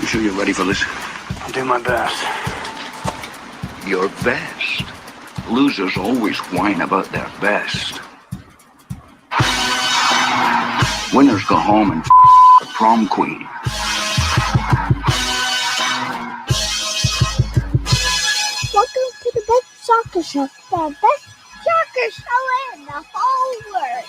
You sure you're ready for this? I'll do my best. Your best? Losers always whine about their best. Winners go home and the prom queen. Welcome to the best soccer show. The best soccer show in the whole world.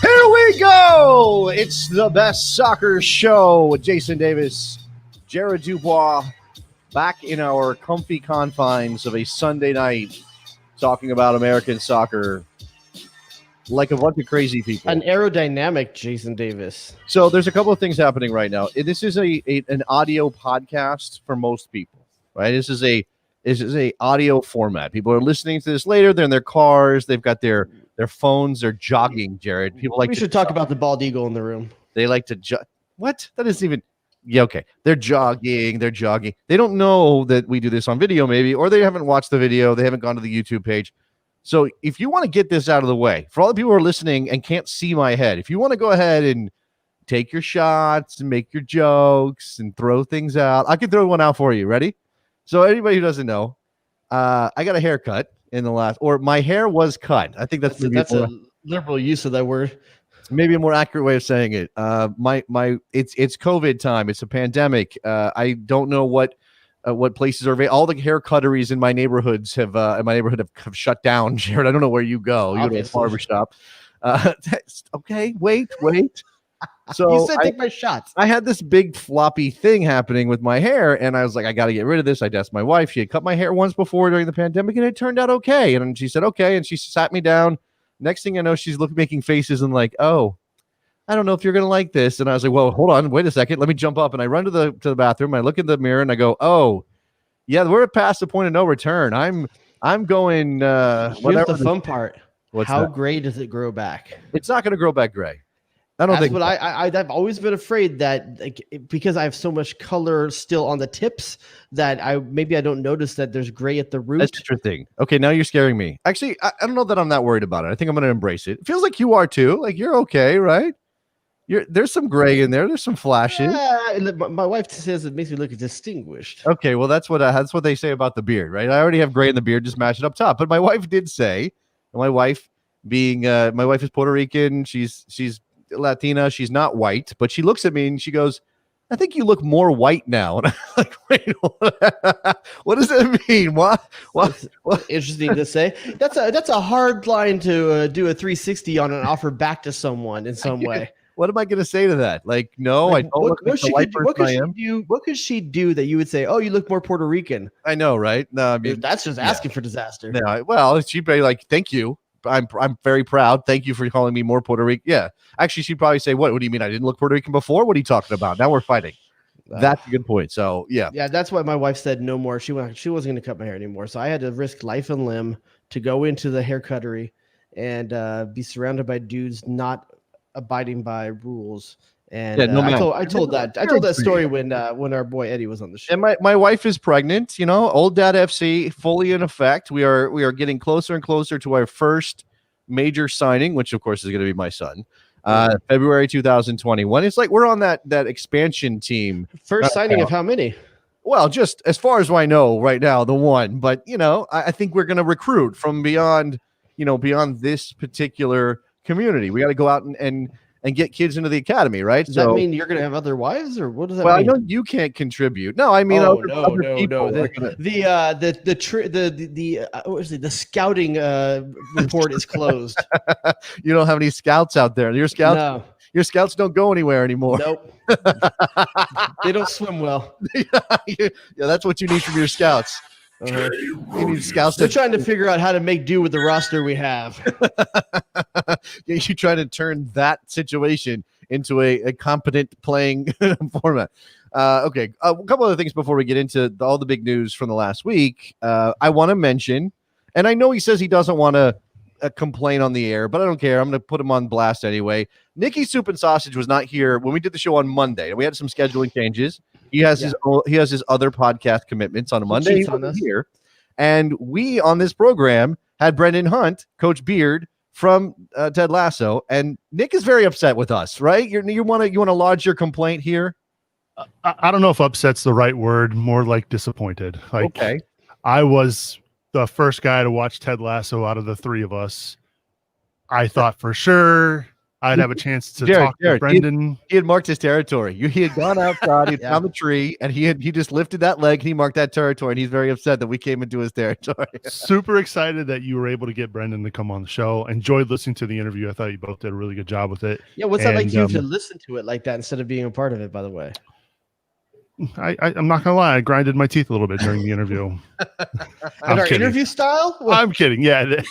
Here we go. It's the best soccer show with Jason Davis, Jared Dubois, back in our comfy confines of a Sunday night, talking about American soccer like a bunch of crazy people. An aerodynamic Jason Davis. So there's a couple of things happening right now. This is an audio podcast for most people, right? This is a audio format. People are listening to this later. They're in their cars. They've got their phones. They're jogging, Jared. People like we should talk about the bald eagle in the room. They like to what? That isn't even. Yeah, okay. They're jogging. They don't know that we do this on video, maybe, or they haven't watched the video. They haven't gone to the YouTube page. So if you want to get this out of the way, for all the people who are listening and can't see my head, if you want to go ahead and take your shots and make your jokes and throw things out, I can throw one out for you. Ready? So anybody who doesn't know, I got a haircut in the last, or my hair was cut. I think that's a liberal use of that word. Maybe a more accurate way of saying it. It's COVID time. It's a pandemic. I don't know what places are available. All the hair cutteries in my neighborhoods have shut down. Jared, I don't know where you go. You go to a barbershop. Okay, wait. So you said take my shots. I had this big floppy thing happening with my hair, and I was like, I got to get rid of this. I asked my wife. She had cut my hair once before during the pandemic, and it turned out okay. And she said okay, and she sat me down. Next thing I know, she's making faces and like, oh, I don't know if you're going to like this. And I was like, well, hold on, wait a second. Let me jump up. And I run to the bathroom. I look in the mirror and I go, oh, yeah, we're past the point of no return. I'm going. Here's whatever the fun part. How gray does it grow back? It's not going to grow back gray. I don't think. That's what I've always been afraid that, like, because I have so much color still on the tips that I don't notice that there's gray at the root. That's interesting. Okay, now you're scaring me. Actually, I don't know that I'm that worried about it. I think I'm going to embrace it. It feels like you are too. Like you're okay, right? There's some gray in there. There's some flashes. My wife says it makes me look distinguished. Okay, well that's what they say about the beard, right? I already have gray in the beard. Just match it up top. But my wife did say, my wife is Puerto Rican. She's Latina. She's not white, but she looks at me and she goes, I think you look more white now. And I'm like, wait, what does that mean? What? Interesting to say. That's a hard line to do a 360 on and offer back to someone in some way. What am I going to say to that? Like, no, like, I don't look like the white person I am. What could she do that you would say, oh, you look more Puerto Rican? I know, right? No, I mean, that's just asking for disaster. Yeah, well, she'd be like, thank you. I'm very proud. Thank you for calling me more Puerto Rican. Yeah. Actually, she'd probably say, what do you mean? I didn't look Puerto Rican before? What are you talking about? Now we're fighting. That's a good point. So, yeah. Yeah, that's why my wife said no more. She wasn't going to cut my hair anymore. So I had to risk life and limb to go into the hair cuttery and be surrounded by dudes not abiding by rules. And I told that story when our boy Eddie was on the show. And my wife is pregnant, old dad FC fully in effect. We are getting closer and closer to our first major signing, which of course is going to be my son. February 2021. It's like we're on that expansion team. First signing of how many? Well, just as far as I know right now, the one. But I think we're going to recruit from beyond this particular community. We got to go out and get kids into the academy, right? Does that mean you're going to have other wives, or what does that mean? Well, I know you can't contribute. No, I mean, no. The scouting report is closed. You don't have any scouts out there. Your scouts, no. Your scouts don't go anywhere anymore. Nope. They don't swim well. Yeah, that's what you need from your scouts. You need scouts. They're trying to figure out how to make do with the roster we have. You're trying to turn that situation into a competent playing format. Okay, a couple other things before we get into all the big news from the last week. I want to mention, and I know he says he doesn't want to complain on the air, but I don't care. I'm going to put him on blast anyway. Nicky Soup and Sausage was not here when we did the show on Monday, and we had some scheduling changes. He has his other podcast commitments on a Monday. He wasn't here, and we on this program had Brendan Hunt, Coach Beard, from Ted Lasso, and Nick is very upset with us, right? You want to lodge your complaint here? I don't know if upset's the right word, more like disappointed. Like, okay. I was the first guy to watch Ted Lasso out of the three of us. I thought for sure I'd have a chance to talk to Brendan. He had marked his territory. He had gone outside, he had found the tree, and he just lifted that leg and he marked that territory, and he's very upset that we came into his territory. Super excited that you were able to get Brendan to come on the show. Enjoyed listening to the interview. I thought you both did a really good job with it. Yeah, what's that like you to listen to it like that instead of being a part of it, by the way? I'm not gonna lie, I grinded my teeth a little bit during the interview. Our interview style? I'm kidding. Yeah,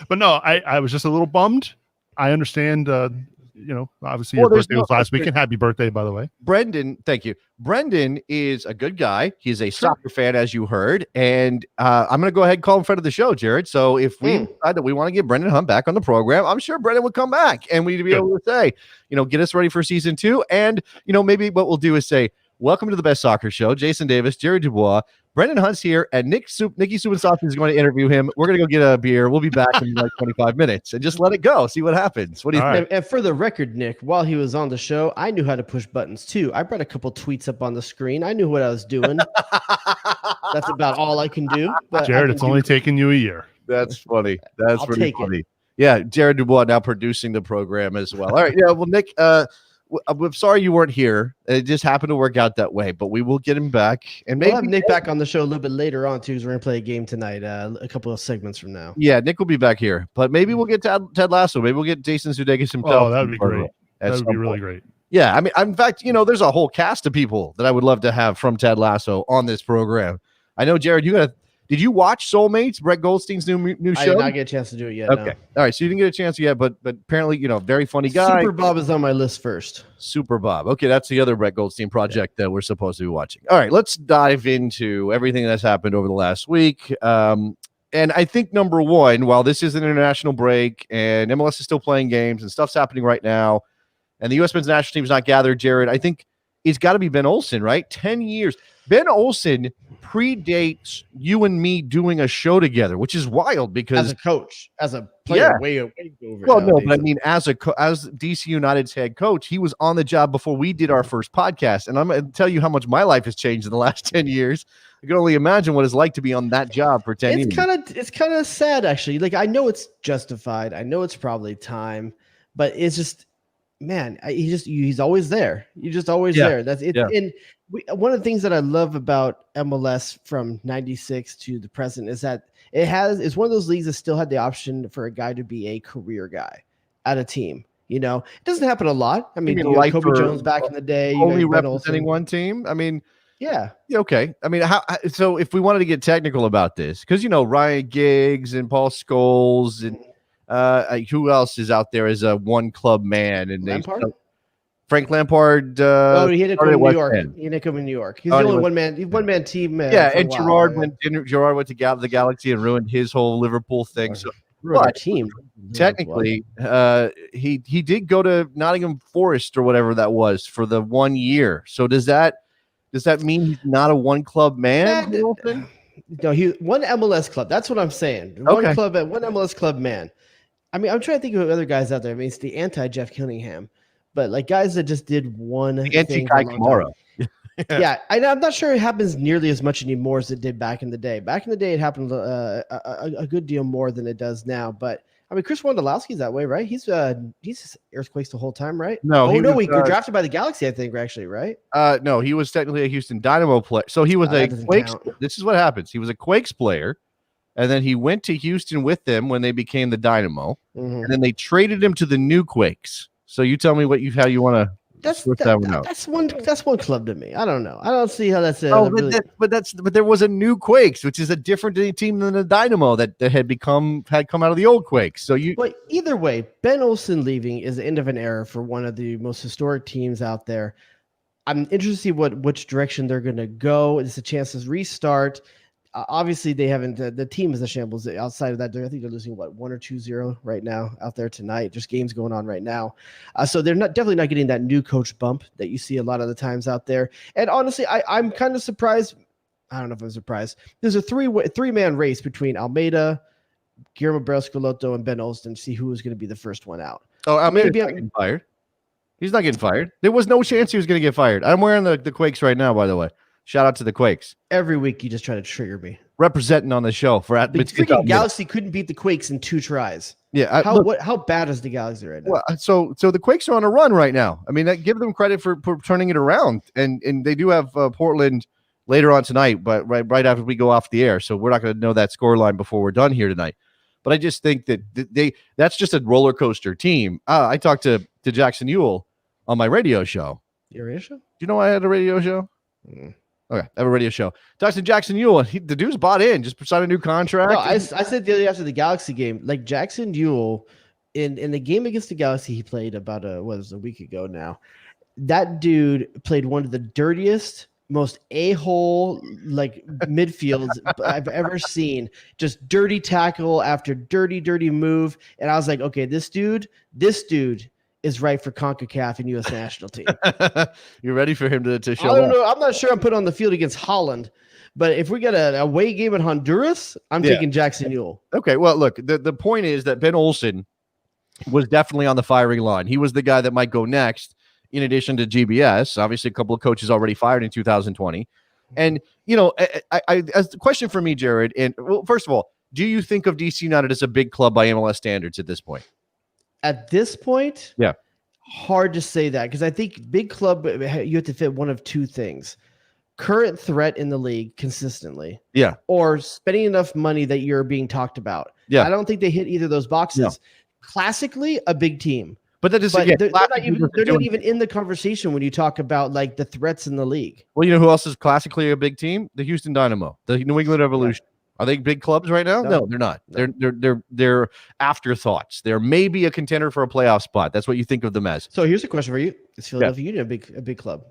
but no, I was just a little bummed. I understand. Obviously your birthday was last week, and happy birthday, by the way. Brendan, thank you. Brendan is a good guy. He's a soccer fan, as you heard, and I'm going to go ahead and call him friend of the show, Jared. So if we decide that we want to get Brendan Hunt back on the program, I'm sure Brendan would come back, and we'd be able to say, get us ready for season 2, and maybe what we'll do is say, welcome to the Best Soccer Show. Jason Davis, Jared Dubois, Brendan Hunt's here, and Nicky Soup and Sausage is going to interview him. We're going to go get a beer. We'll be back in like 25 minutes and just let it go. See what happens. What do you think? And for the record, Nick, while he was on the show, I knew how to push buttons too. I brought a couple tweets up on the screen. I knew what I was doing. That's about all I can do. But Jared, it's only taken you a year. That's funny. That's pretty funny. Yeah, Jared Dubois now producing the program as well. All right. Yeah. Well, Nick, I'm sorry you weren't here. It just happened to work out that way, but we will get him back. And maybe we'll have Nick back on the show a little bit later on too, because we're going to play a game tonight, a couple of segments from now. Yeah, Nick will be back here, but maybe we'll get Ted Lasso. Maybe we'll get Jason Sudeikis himself. Oh, that would be great. That would be really great. Yeah, I mean, in fact, there's a whole cast of people that I would love to have from Ted Lasso on this program. I know, Jared, did you watch Soulmates, Brett Goldstein's new show? I did not get a chance to do it yet. Okay. No. All right. So you didn't get a chance yet, but apparently, very funny guy. Super Bob is on my list first. Super Bob. Okay. That's the other Brett Goldstein project that we're supposed to be watching. All right. Let's dive into everything that's happened over the last week. And I think number one, while this is an international break and MLS is still playing games and stuff's happening right now, and the U.S. men's national team is not gathered, Jared, I think it's got to be Ben Olsen, right? 10 years. Ben Olsen predates you and me doing a show together, which is wild because as a coach, as a player, way over. Well, no, but I mean, as DC United's head coach, he was on the job before we did our first podcast, and I'm going to tell you how much my life has changed in the last 10 years. I can only imagine what it's like to be on that job for 10 years. It's kind of sad, actually. Like, I know it's justified. I know it's probably time, but it's just, man, he's always there. You're just always there. That's it. Yeah. And one of the things that I love about MLS from 96 to the present is that it's one of those leagues that still had the option for a guy to be a career guy at a team. It doesn't happen a lot. I mean, Kobe Jones back in the day, only representing one team. I mean, yeah. Okay. I mean, so if we wanted to get technical about this, because Ryan Giggs and Paul Scholes and who else is out there as a one club man? And Frank Lampard. He didn't come in New York. He didn't come in New York. He's the only one man team. Yeah, and Gerard went to the Galaxy and ruined his whole Liverpool thing. So, but team technically, he did go to Nottingham Forest or whatever that was for the 1 year. So does that mean he's not a one club man? No, he one MLS club. That's what I'm saying. One MLS club man. I mean, I'm trying to think of other guys out there. I mean, it's the anti Jeff Cunningham, but like guys that just did one thing. Anti Kamara. Yeah, I'm not sure it happens nearly as much anymore as it did back in the day. Back in the day, it happened a good deal more than it does now. But I mean, Chris Wondolowski's that way, right? He's Earthquakes the whole time, right? No, he was drafted by the Galaxy, I think, actually, right? No, he was technically a Houston Dynamo player. So he was a Quakes. This is what happens. He was a Quakes player, and then he went to Houston with them when they became the Dynamo, and then they traded him to the new Quakes. So you tell me how you want to. That's one club to me. I don't know. I don't see how that's. But there was a new Quakes, which is a different team than the Dynamo that had come out of the old Quakes. So But either way, Ben Olsen leaving is the end of an era for one of the most historic teams out there. I'm interested to see which direction they're going to go. It's a chance to restart. Obviously, they haven't. The team is a shambles. Outside of that, I think they're losing 1 or 2-0 right now out there tonight. Just games going on right now, so they're definitely not getting that new coach bump that you see a lot of the times out there. And honestly, I'm kind of surprised. I don't know if I'm surprised. There's a three-man race between Almeida, Guillermo Barros-Schelotto and Ben Olsen, see who was going to be the first one out. Oh, I mean, Maybe he's not getting fired. He's not getting fired. There was no chance he was going to get fired. I'm wearing the Quakes right now, by the way. Shout out to the Quakes. Every week you just try to trigger me. Representing on the show for The freaking Galaxy couldn't beat the Quakes in 2 tries. Yeah. How bad is the Galaxy right now? Well, so the Quakes are on a run right now. I mean, give them credit for turning it around, and they do have Portland later on tonight, but right after we go off the air, so we're not going to know that scoreline before we're done here tonight. But I just think that that's just a roller coaster team. I talked to Jackson Ewell on my radio show. Your radio show? Do you know I had a radio show? Okay, I have a radio show. Talked to Jackson Ewell, and the dude's bought in, just signed a new contract. No, I said the other day after the Galaxy game, like Jackson Ewell, in the game against the Galaxy, he played about a week ago now. That dude played one of the dirtiest, most a-hole like midfields I've ever seen. Just dirty tackle after dirty move, and I was like, okay, this dude is right for CONCACAF and U.S. national team. You're ready for him to show I don't up. know. I'm not sure I'm put on the field against Holland, but if we get an away game in Honduras, I'm taking Jackson Ewell. Okay, well, look, the point is that Ben Olsen was definitely on the firing line. He was the guy that might go next, in addition to GBS. Obviously, a couple of coaches already fired in 2020. And, as the question for me, Jared, and well, first of all, do you think of DC United as a big club by MLS standards at this point? At this point, yeah, hard to say that, because I think big club, you have to fit one of 2 things: current threat in the league consistently, or spending enough money that you're being talked about. I don't think they hit either of those boxes. No. Classically, a big team, but that is they're not even in the conversation when you talk about like the threats in the league. Well, you know who else is classically a big team? The Houston Dynamo, the New England Revolution. Are they big clubs right now? No, they're not. No. They're afterthoughts. They're maybe a contender for a playoff spot. That's what you think of them as. So here's a question for you: is Philadelphia Union a big club?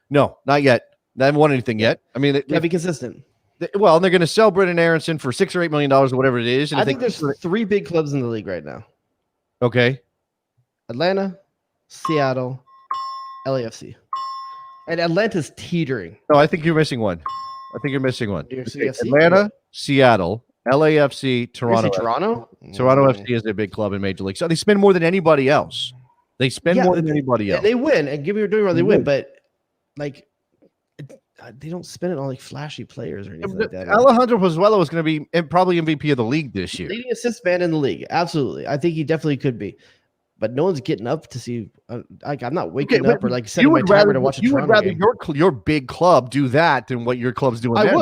No, not yet. They haven't won anything yet. I mean, gotta be consistent. They're going to sell Brendan Aronson for $6 or $8 million or whatever it is. And I think there's 3 big clubs in the league right now. Okay. Atlanta, Seattle, LAFC. And Atlanta's teetering. No, I think you're missing one. Okay. Atlanta, Seattle, LAFC, Toronto. Toronto? Toronto FC is their big club in Major League. So they spend more than anybody else. They spend more than anybody else. They win. And give me doing wrong, they win. But like, they don't spend it on like flashy players or anything like that. Alejandro Pozuelo is going to be probably MVP of the league this year. Leading assist man in the league. Absolutely. I think he definitely could be. But no one's getting up to see. I'm not waking up or like setting my timer to watch a Toronto game. You would rather your big club do that than what your club's doing. I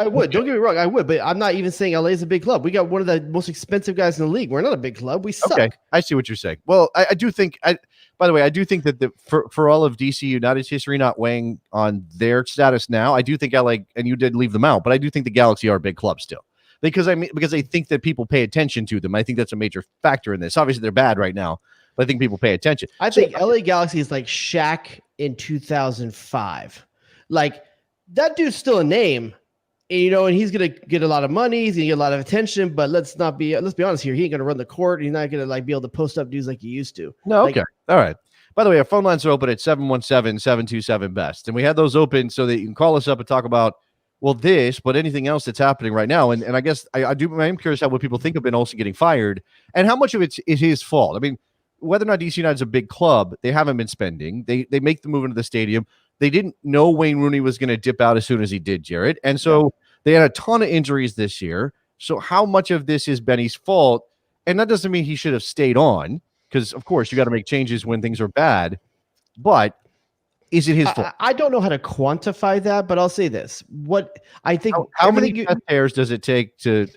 would. Don't get me wrong. I would. But I'm not even saying LA is a big club. We got one of the most expensive guys in the league. We're not a big club. We suck. Okay, I see what you're saying. Well, I do think. By the way, I do think that for all of DC United's history not weighing on their status now, I do think LA, and you did leave them out, but I do think the Galaxy are a big club still. Because I think that people pay attention to them. I think that's a major factor in this. Obviously, they're bad right now. I think people pay attention. I think LA Galaxy is like Shaq in 2005. Like, that dude's still a name, and he's gonna get a lot of money. He's gonna get a lot of attention. But let's be honest here. He ain't gonna run the court. He's not gonna like be able to post up dudes like he used to. No, okay, all right. By the way, our phone lines are open at 717-727-BEST, and we had those open so that you can call us up and talk about this, but anything else that's happening right now. And I guess I am curious how what people think of Ben Olsen getting fired and how much of it is his fault. I mean, whether or not DC United is a big club, they haven't been spending. They make the move into the stadium. They didn't know Wayne Rooney was going to dip out as soon as he did, Jared. And so they had a ton of injuries this year. So how much of this is Benny's fault? And that doesn't mean he should have stayed on, because, of course, you got to make changes when things are bad. But is it his fault? I don't know how to quantify that, but I'll say this. What I think. How many pairs does it take to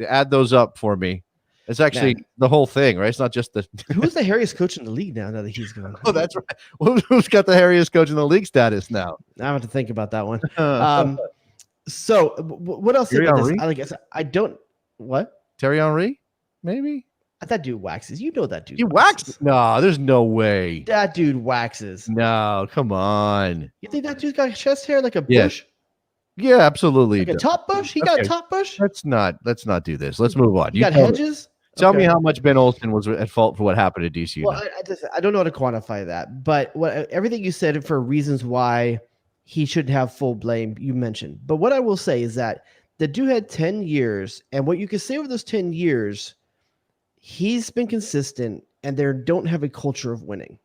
add those up for me? It's actually the whole thing, right? It's not just the. Who's the hairiest coach in the league now that he's gone? Oh, that's right. Who's got the hairiest coach in the league status now? I have to think about that one. So what else? I don't. What? Thierry Henry? Maybe. That dude waxes. You know that dude. He waxes? No, there's no way. That dude waxes. No, come on. You think that dude's got chest hair like a bush? Yeah, absolutely. Like a top bush? He got a top bush? Let's not do this. Let's move on. You got hedges? Tell me how much Ben Olsen was at fault for what happened at DC. Well, I don't know how to quantify that, but everything you said for reasons why he shouldn't have full blame, you mentioned. But what I will say is that The dude had 10 years, and what you can say over those 10 years, he's been consistent, and they don't have a culture of winning.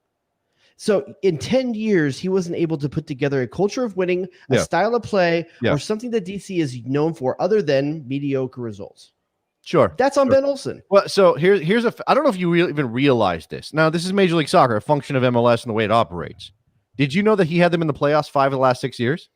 So in 10 years, he wasn't able to put together a culture of winning, a style of play, or something that DC is known for other than mediocre results. Sure. That's on Ben Olsen. Well, so here's I don't know if you even realize this. Now, this is Major League Soccer, a function of MLS and the way it operates. Did you know that he had them in the playoffs 5 of the last 6 years?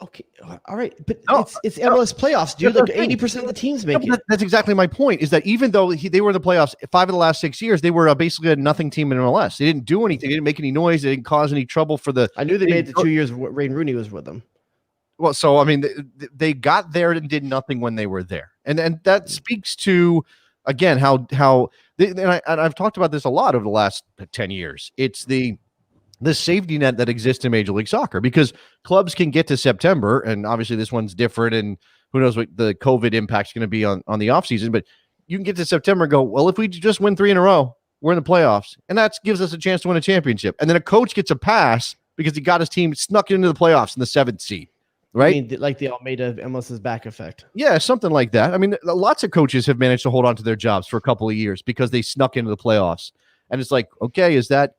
Okay, all right, but it's MLS playoffs, dude. Like 80% of the teams make it. That's exactly my point. Is that even though they were in the playoffs 5 of the last 6 years, they were basically a nothing team in MLS. They didn't do anything. They didn't make any noise. They didn't cause any trouble for the. I knew they made the 2 years Wayne Rooney was with them. Well, so I mean, they got there and did nothing when they were there, and that speaks to again how I've talked about this a lot over the last 10 years. It's the safety net that exists in Major League Soccer, because clubs can get to September, and obviously this one's different, and who knows what the COVID impact is going to be on the offseason, but you can get to September and go, well, if we just win 3 in a row, we're in the playoffs, and that gives us a chance to win a championship. And then a coach gets a pass because he got his team snuck into the playoffs in the 7th seed. Right? I mean, like the Almeida MLS's back effect. Yeah, something like that. I mean, lots of coaches have managed to hold on to their jobs for a couple of years because they snuck into the playoffs. And it's like, okay, is that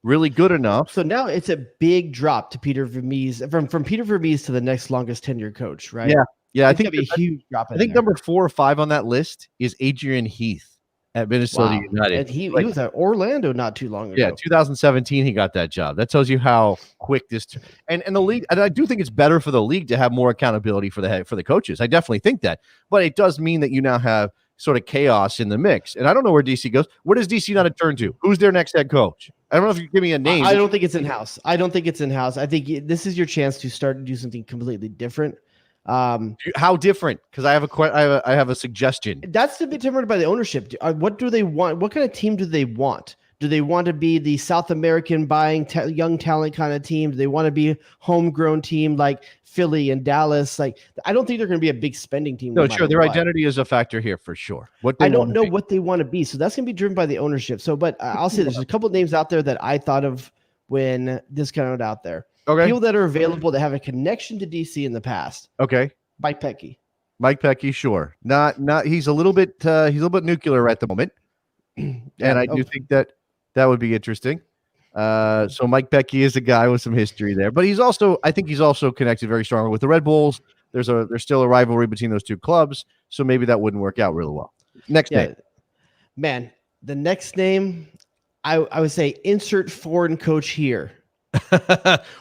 really good enough? So now it's a big drop to Peter Vermees, from Peter Vermees to the next longest tenured coach, right? Yeah. I think think that'd be a huge drop. I think number 4 or 5 on that list is Adrian Heath at Minnesota United. And he was at Orlando not too long ago. Yeah, 2017 he got that job. That tells you how quick this and the league. And I do think it's better for the league to have more accountability for the coaches. I definitely think that, but it does mean that you now have sort of chaos in the mix. And I don't know where DC goes. Where does DC not turn to? Who's their next head coach? I don't know if you give me a name. I don't think it's in house. I think this is your chance to start to do something completely different. How different? Because I have a suggestion. That's to be determined by the ownership. What do they want? What kind of team do they want? Do they want to be the South American buying young talent kind of team? Do they want to be a homegrown team like Philly and Dallas? Like, I don't think they're going to be a big spending team. No, sure. Their identity is a factor here for sure. I don't know what they want to be. So that's going to be driven by the ownership. So, but I'll say there's a couple of names out there that I thought of when this came out there. Okay. People that are available that have a connection to DC in the past. Okay. Mike Pecky, sure. Not he's a little bit nuclear at the moment. And I do think that would be interesting. So Mike Pecky is a guy with some history there, but I think he's also connected very strongly with the Red Bulls. There's still a rivalry between those two clubs, so maybe that wouldn't work out really well. Next name. Man, the next name, I would say insert foreign coach here.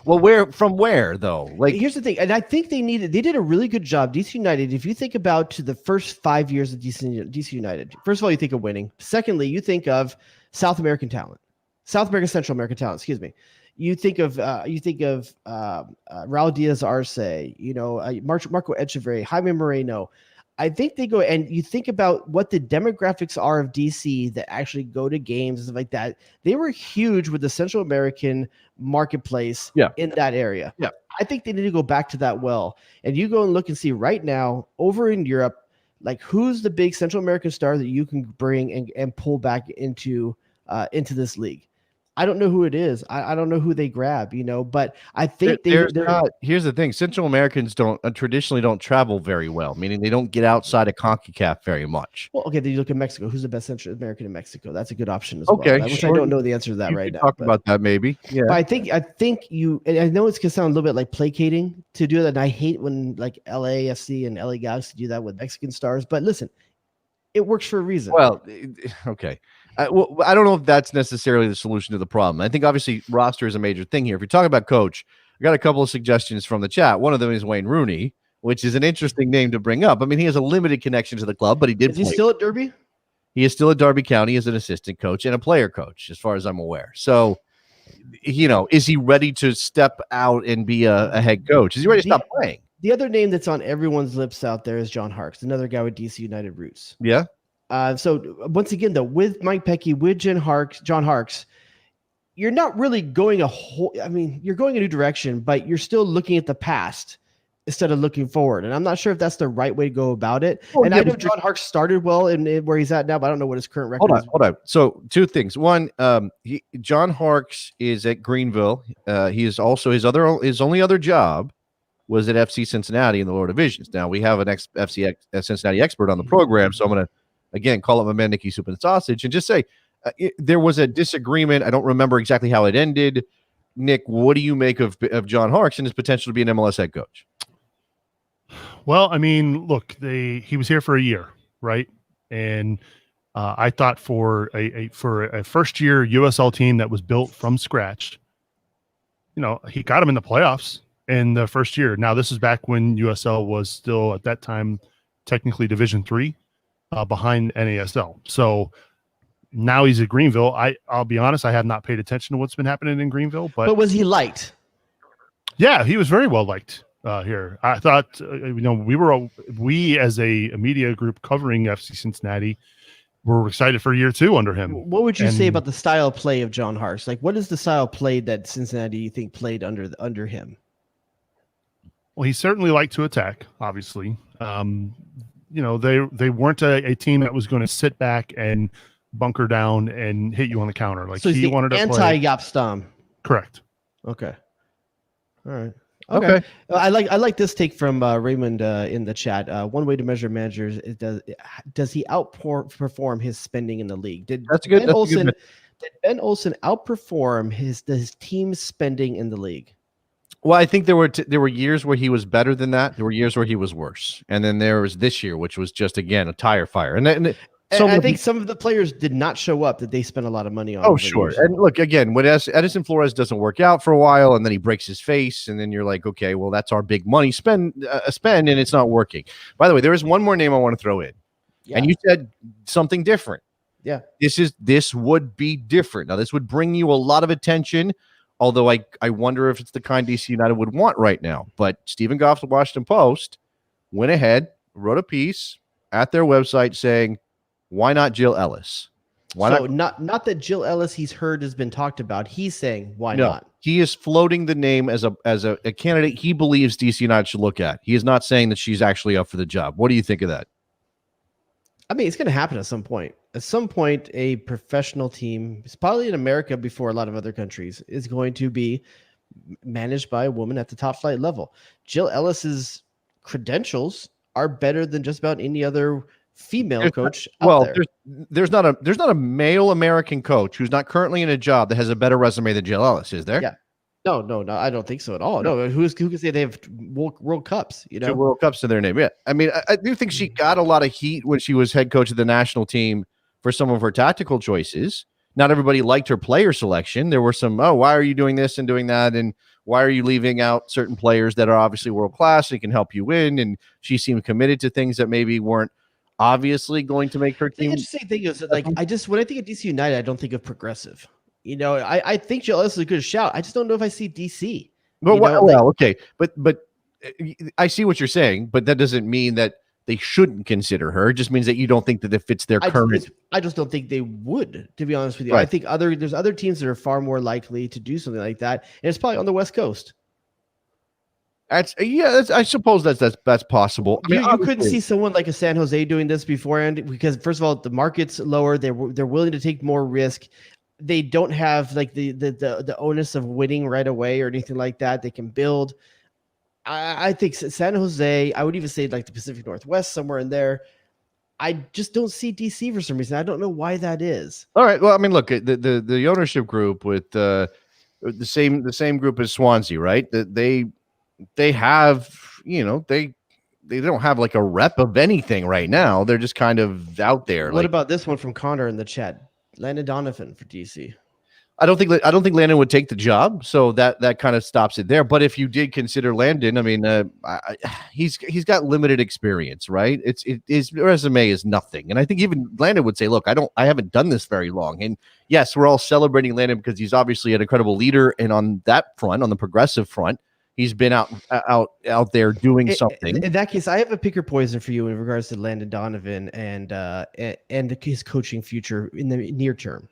Well, where though? Like, here's the thing, and I think they did a really good job. DC United, if you think about to the first 5 years of DC United, first of all, you think of winning. Secondly, you think of Central American talent. Excuse me. You think of Raul Diaz Arce, Marco Echeverri, Jaime Moreno. I think they go, and you think about what the demographics are of DC that actually go to games and stuff like that. They were huge with the Central American marketplace in that area. Yeah. I think they need to go back to that well. And you go and look and see right now over in Europe, like who's the big Central American star that you can bring and pull back into this league. I don't know who it is. I don't know who they grab, but I think they're not. Here's the thing. Central Americans traditionally don't travel very well, meaning they don't get outside of CONCACAF very much. Well, okay, then you look at Mexico. Who's the best Central American in Mexico? That's a good option as well. Which I don't know the answer to that right now. Talk about that maybe. Yeah. But I think you, and I know it's going to sound a little bit like placating to do that. And I hate when like LAFC and LA Galaxy do that with Mexican stars. But listen, it works for a reason. Well, okay. I don't know if that's necessarily the solution to the problem. I think obviously roster is a major thing here. If you're talking about coach, I got a couple of suggestions from the chat. One of them is Wayne Rooney, which is an interesting name to bring up. I mean, he has a limited connection to the club, but he did. Is he still at Derby? He is still at Derby County as an assistant coach and a player coach, as far as I'm aware. So, is he ready to step out and be a head coach? Is he ready to stop playing? The other name that's on everyone's lips out there is John Harkes, another guy with DC United roots. Yeah. So once again, though, with Mike Pecky, with John Harkes, you're not really going you're going a new direction, but you're still looking at the past instead of looking forward. And I'm not sure if that's the right way to go about it. I know John Harkes started well in where he's at now, but I don't know what his current record is. Hold on. So 2 things. One, John Harkes is at Greenville. He is also his only other job was at FC Cincinnati in the lower divisions. Now we have an FC Cincinnati expert on the program, so I'm going to again call up my man Nicky Soup and Sausage and just say there was a disagreement. I don't remember exactly how it ended. Nick, what do you make of John Harkes and his potential to be an MLS head coach? Well, I mean, look, he was here for a year, right? And I thought for a first year USL team that was built from scratch, he got him in the playoffs in the first year. Now this is back when USL was still at that time technically Division III, behind NASL. So now he's at Greenville. I'll be honest, I have not paid attention to what's been happening in Greenville, but was he liked? Yeah, he was very well liked here. I thought, we as a media group covering FC Cincinnati were excited for year 2 under him. What would you say about the style of play of John Harkes? Like, what is the style of play that Cincinnati you think played under him? Well, he certainly liked to attack, obviously. They weren't a team that was going to sit back and bunker down and hit you on the counter. Like, so he wanted to play anti-Yapstam. Correct. Okay. All right. Okay. I like this take from Raymond in the chat. One way to measure managers is does he outperform his spending in the league? Did Ben Olsen outperform his team's spending in the league? Well, I think there were years where he was better than that. There were years where he was worse, and then there was this year, which was just again a tire fire. And I think some of the players did not show up that they spent a lot of money on. Oh, sure. And look, again, when Edison Flores doesn't work out for a while, and then he breaks his face, and then you're like, okay, well, that's our big money spend, and it's not working. By the way, there is one more name I want to throw in, and you said something different. Yeah, this would be different. Now, this would bring you a lot of attention. Although I wonder if it's the kind DC United would want right now. But Stephen Goff's Washington Post went ahead, wrote a piece at their website saying, why not Jill Ellis? Not that Jill Ellis he's heard has been talked about. He's saying, why not? He is floating the name as a candidate he believes DC United should look at. He is not saying that she's actually up for the job. What do you think of that? I mean, it's going to happen at some point. At some point, a professional team, it's probably in America before a lot of other countries, is going to be managed by a woman at the top flight level. Jill Ellis's credentials are better than just about any other female coach out there. There's not a male American coach who's not currently in a job that has a better resume than Jill Ellis, is there? Yeah. No, I don't think so at all. No, who can say they have World Cups? 2 World Cups to their name. Yeah, I mean, I do think she got a lot of heat when she was head coach of the national team for some of her tactical choices. Not everybody liked her player selection. There were some, why are you doing this and doing that, and why are you leaving out certain players that are obviously world class and can help you win? And she seemed committed to things that maybe weren't obviously going to make her team. The interesting thing is that, like, when I think of DC United, I don't think of progressive. I think Jill Ellis is a good shout. I just don't know if I see DC. Okay, but I see what you're saying, but that doesn't mean that they shouldn't consider her. It just means that you don't think that it fits their current. I just don't think they would, to be honest with you. Right. I think there's other teams that are far more likely to do something like that, and it's probably on the West Coast. I suppose that's possible. I mean, you couldn't see someone like a San Jose doing this beforehand because, first of all, the market's lower. They're willing to take more risk. They don't have like the onus of winning right away or anything like that. They can build. I think San Jose, I would even say like the Pacific Northwest, somewhere in there. I just don't see DC for some reason. I don't know why that is. All right. Well, I mean, look, the ownership group with the same group as Swansea, right? They have, they don't have like a rep of anything right now. They're just kind of out there. What about this one from Connor in the chat? Landon Donovan for DC. I don't think Landon would take the job, so that kind of stops it there. But if you did consider Landon, I mean, he's got limited experience, right? His resume is nothing, and I think even Landon would say, "Look, I haven't done this very long." And yes, we're all celebrating Landon because he's obviously an incredible leader, and on that front, on the progressive front, he's been out there doing something. In that case, I have a pick or poison for you in regards to Landon Donovan and his coaching future in the near term.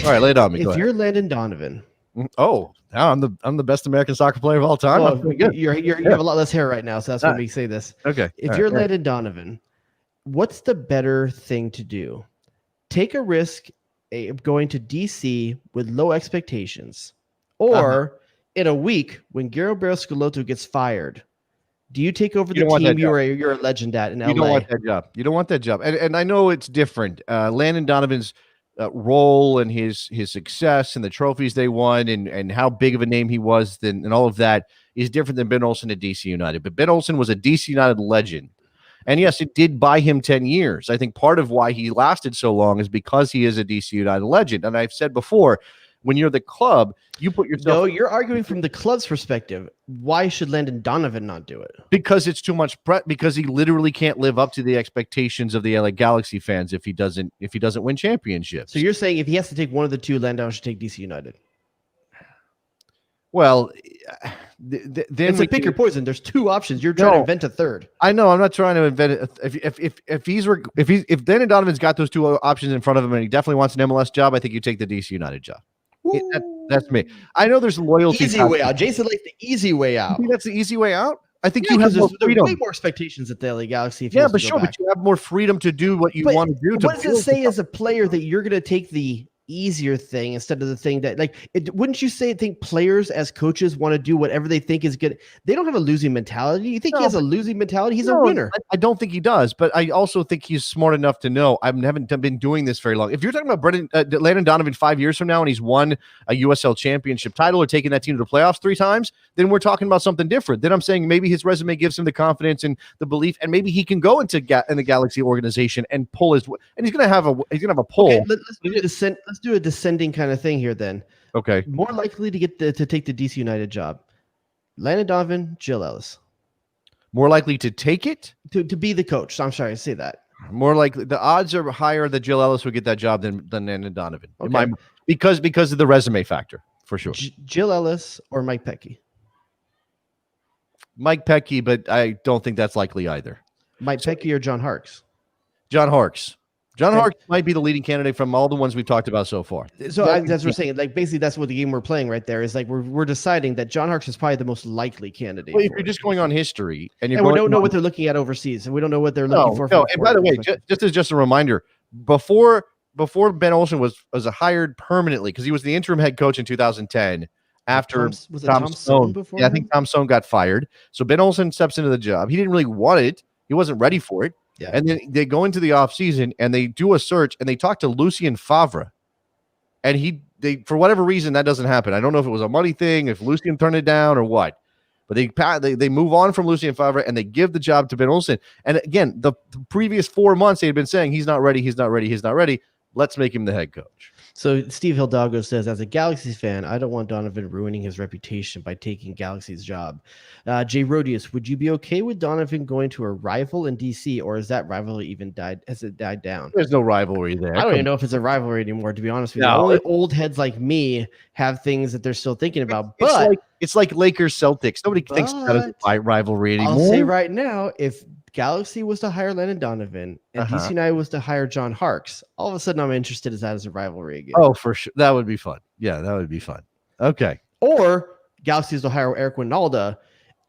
All right, lay it on me. If you're Landon Donovan, I'm the best American soccer player of all time. Well, you have a lot less hair right now, so that's why we say this. Okay. If you're Landon Donovan, what's the better thing to do? Take a risk going to DC with low expectations, or in a week when Guillermo Schelotto gets fired, do you take over You the don't want that team you're a legend at in LA? You don't want that job. You don't want that job. And I know it's different. Landon Donovan's role and his success and the trophies they won and how big of a name he was and all of that is different than Ben Olsen at DC United. But Ben Olsen was a DC United legend. And yes, it did buy him 10 years. I think part of why he lasted so long is because he is a DC United legend. And I've said before, when you're the club, you put yourself. No, you're arguing from the club's perspective. Why should Landon Donovan not do it? Because it's too much because he literally can't live up to the expectations of the LA Galaxy fans if he doesn't win championships. So you're saying if he has to take one of the two, Landon should take DC United. Well, then it's pick your poison. There's two options. You're trying to invent a third. I know. I'm not trying to invent it. If Landon Donovan's got those two options in front of him and he definitely wants an MLS job, I think you take the DC United job. That's me. I know there's loyalty. Easy way out. Jason likes the easy way out. You think that's the easy way out? I think you have have more freedom. Way more expectations at the LA Galaxy. If but sure, but you have more freedom to do what you want to do. What does it say as a player that you're going to take the easier thing instead of the thing that wouldn't you think players as coaches want to do whatever they think is good? They don't have a losing mentality. You think he has a losing mentality? He's a winner. I don't think he does, but I also think he's smart enough to know I haven't been doing this very long. If you're talking about Landon Donovan 5 years from now and he's won a USL championship title or taken that team to the playoffs 3 times, then we're talking about something different. Then I'm saying maybe his resume gives him the confidence and the belief, and maybe he can go into in the Galaxy organization and pull his. And he's gonna have a pull. Okay, let's do a descending kind of thing here then. Okay. More likely to get to take the DC United job. Landon Donovan, Jill Ellis. More likely to take it? To be the coach. I'm sorry to say that. More likely the odds are higher that Jill Ellis would get that job than Landon Donovan. Okay. Because of the resume factor, for sure. Jill Ellis or Mike Pecky? Mike Pecky, but I don't think that's likely either. Mike Pecky or John Harkes? John Harkes. John Harkes might be the leading candidate from all the ones we've talked about so far. So that's what we're saying. Basically, that's what the game we're playing right there is. We're deciding that John Harkes is probably the most likely candidate. Well, if you're just going on history and we don't know what they're looking at overseas, and we don't know what they're looking for. No, and by the way, just a reminder, before Ben Olsen was hired permanently because he was the interim head coach in 2010 after Tom Stone. Before I think Tom Stone got fired. So Ben Olsen steps into the job. He didn't really want it. He wasn't ready for it. Yeah. And then they go into the offseason and they do a search and they talk to Lucien Favre. And they for whatever reason, that doesn't happen. I don't know if it was a money thing, if Lucien turned it down or what. But they move on from Lucien Favre and they give the job to Ben Olsen. And again, the previous 4 months they had been saying he's not ready, he's not ready, he's not ready. Let's make him the head coach. So Steve Hidalgo says, as a Galaxy fan, I don't want Donovan ruining his reputation by taking Galaxy's job. JRodius, would you be okay with Donovan going to a rival in DC, or has that rivalry has it died down? There's no rivalry there. I don't even know if it's a rivalry anymore, to be honest with you. Only old heads like me have things that they're still thinking about. But it's like Lakers Celtics. Nobody thinks that is a rivalry anymore. I'll say right now, if Galaxy was to hire Landon Donovan and DC United was to hire John Harkes, all of a sudden I'm interested in that as a rivalry again. Oh, for sure. That would be fun. Yeah, that would be fun. Okay. Or Galaxy was to hire Eric Winalda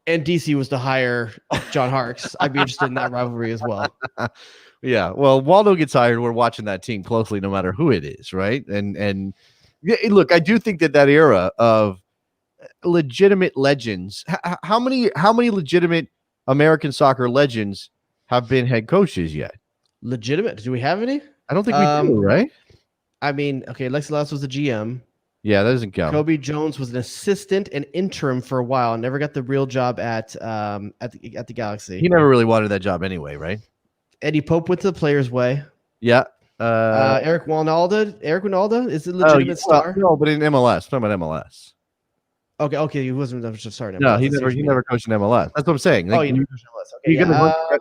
and DC was to hire John Harkes. I'd be interested in that rivalry as well. Yeah. Well, Waldo gets hired. We're watching that team closely no matter who it is, right? And look, I do think that era of legitimate legends, how many legitimate American soccer legends have been head coaches yet? Legitimate? Do we have any? I don't think we do, right? I mean, okay, Lexi Lalas was the GM. Yeah, that doesn't count. Kobe Jones was an assistant and interim for a while, never got the real job at the Galaxy. He never really wanted that job anyway, right? Eddie Pope went to the Players' Way. Yeah. Eric Winalda is a legitimate star. No, but in MLS. I'm talking about MLS. Okay, he wasn't sorry. No, he never coached in MLS. That's what I'm saying. Like, you never coached in MLS. Okay,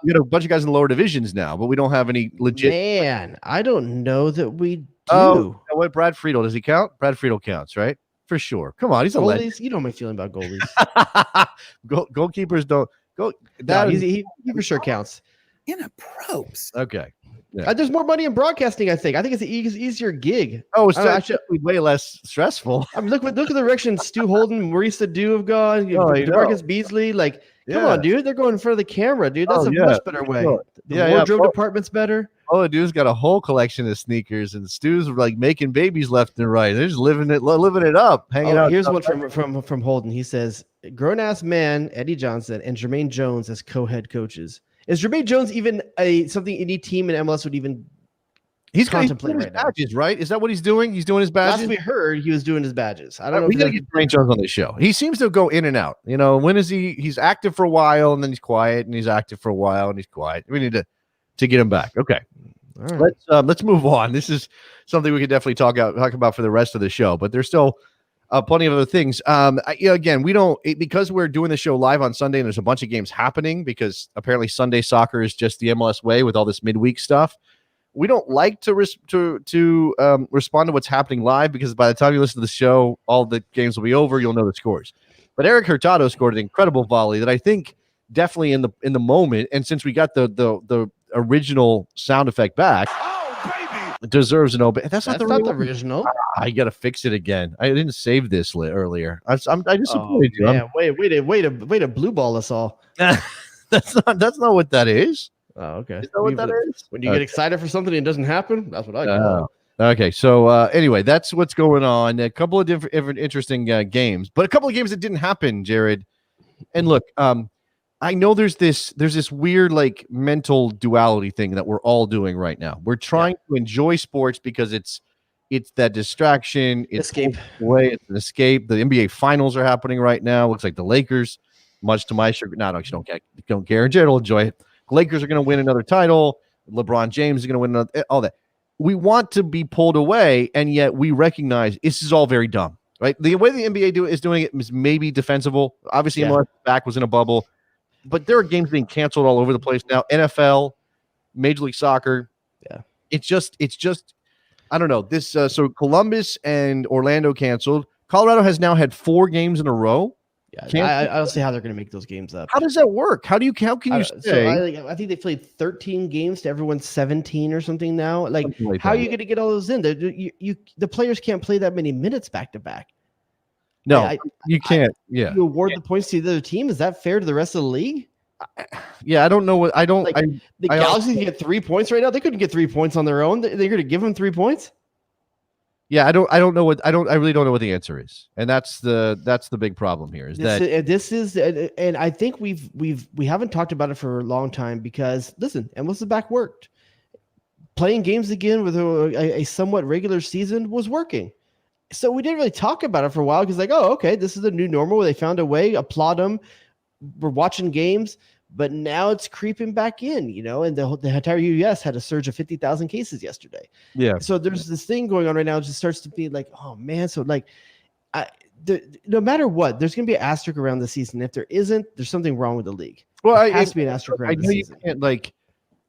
you got a bunch of guys in the lower divisions now, but we don't have any legit. Man, I don't know that we do. Oh, what? Brad Friedel, does he count? Brad Friedel counts, right? For sure. Come on, he's a legend. You know my feeling about goalies. Goalkeepers don't go. He for sure counts. Inappropriate. Okay. Yeah. There's more money in broadcasting. I think it's an easier gig. Oh, it's I don't know, actually way less stressful. I mean, look at the direction Stu Holden, Maurice Adu have gone. DeMarcus Beasley, like, come on, dude, they're going in front of the camera, dude. That's a much better way. Sure. The wardrobe department's better. Oh, dude's got a whole collection of sneakers, and Stu's like making babies left and right. They're just living it up, hanging out. Here's one from Holden. He says, "Grown ass man Eddie Johnson and Jermaine Jones as co-head coaches. Is Jermaine Jones even something any team in MLS would even?" He's contemplate doing his right now. badges, right? Is that what he's doing? He's doing his badges. Last we heard, he was doing his badges. I don't know. We gotta get Jermaine Jones on the show. He seems to go in and out. You know, when is he? He's active for a while, and then he's quiet, and he's active for a while, and he's quiet. We need to get him back. Okay. All right. Let's move on. This is something we could definitely talk about for the rest of the show, but there's still plenty of other things. Again, we don't because we're doing the show live on Sunday, and there's a bunch of games happening because apparently Sunday soccer is just the MLS way with all this midweek stuff. We don't like to respond to what's happening live because by the time you listen to the show, all the games will be over. You'll know the scores. But Eric Hurtado scored an incredible volley that I think definitely in the moment, and since we got the original sound effect back, it deserves an open. That's not the original. I gotta fix it again. I didn't save this earlier. I disappointed you. Yeah, way to blue ball us all. That's not what that is. Oh, okay. Is that what that is? When you get excited for something and it doesn't happen, that's what I call it. Okay, so anyway, that's what's going on. A couple of different interesting games, but a couple of games that didn't happen, Jared. And look, I know there's this weird like mental duality thing that we're all doing right now. We're trying to enjoy sports because it's that distraction. It's escape. It's an escape. The NBA finals are happening right now. Looks like the Lakers, much to my chagrin. No, actually don't care. Jared will enjoy it. The Lakers are going to win another title. LeBron James is going to win another. All that. We want to be pulled away, and yet we recognize this is all very dumb, right? The way the NBA is doing it is maybe defensible. Obviously, MLS back was in a bubble. But there are games being canceled all over the place now. NFL, Major League Soccer. Yeah. It's just I don't know. This so Columbus and Orlando canceled. Colorado has now had 4 games in a row. Yeah, I don't see how they're going to make those games up. How does that work? How can you say? So I think they played 13 games to everyone's 17 or something now. Like how are you going to get all those in? The players can't play that many minutes back to back. No, you can't. You award the points to the other team. Is that fair to the rest of the league? Yeah, I don't know what I don't. Like, the Galaxy can get 3 points right now. They couldn't get 3 points on their own. They're going to give them 3 points. Yeah, I don't know what I really don't know what the answer is, and that's the big problem here. And I think we haven't talked about it for a long time because listen, MLS back worked. Playing games again with a somewhat regular season was working. So we didn't really talk about it for a while because like, oh, okay, this is the new normal. They found a way, applaud them. We're watching games, but now it's creeping back in, and the entire US had a surge of 50,000 cases yesterday. Yeah. So there's this thing going on right now. It just starts to be like, oh man. So like, no matter what, there's going to be an asterisk around the season. If there isn't, there's something wrong with the league. Well, it has to be an asterisk around the season. You can't,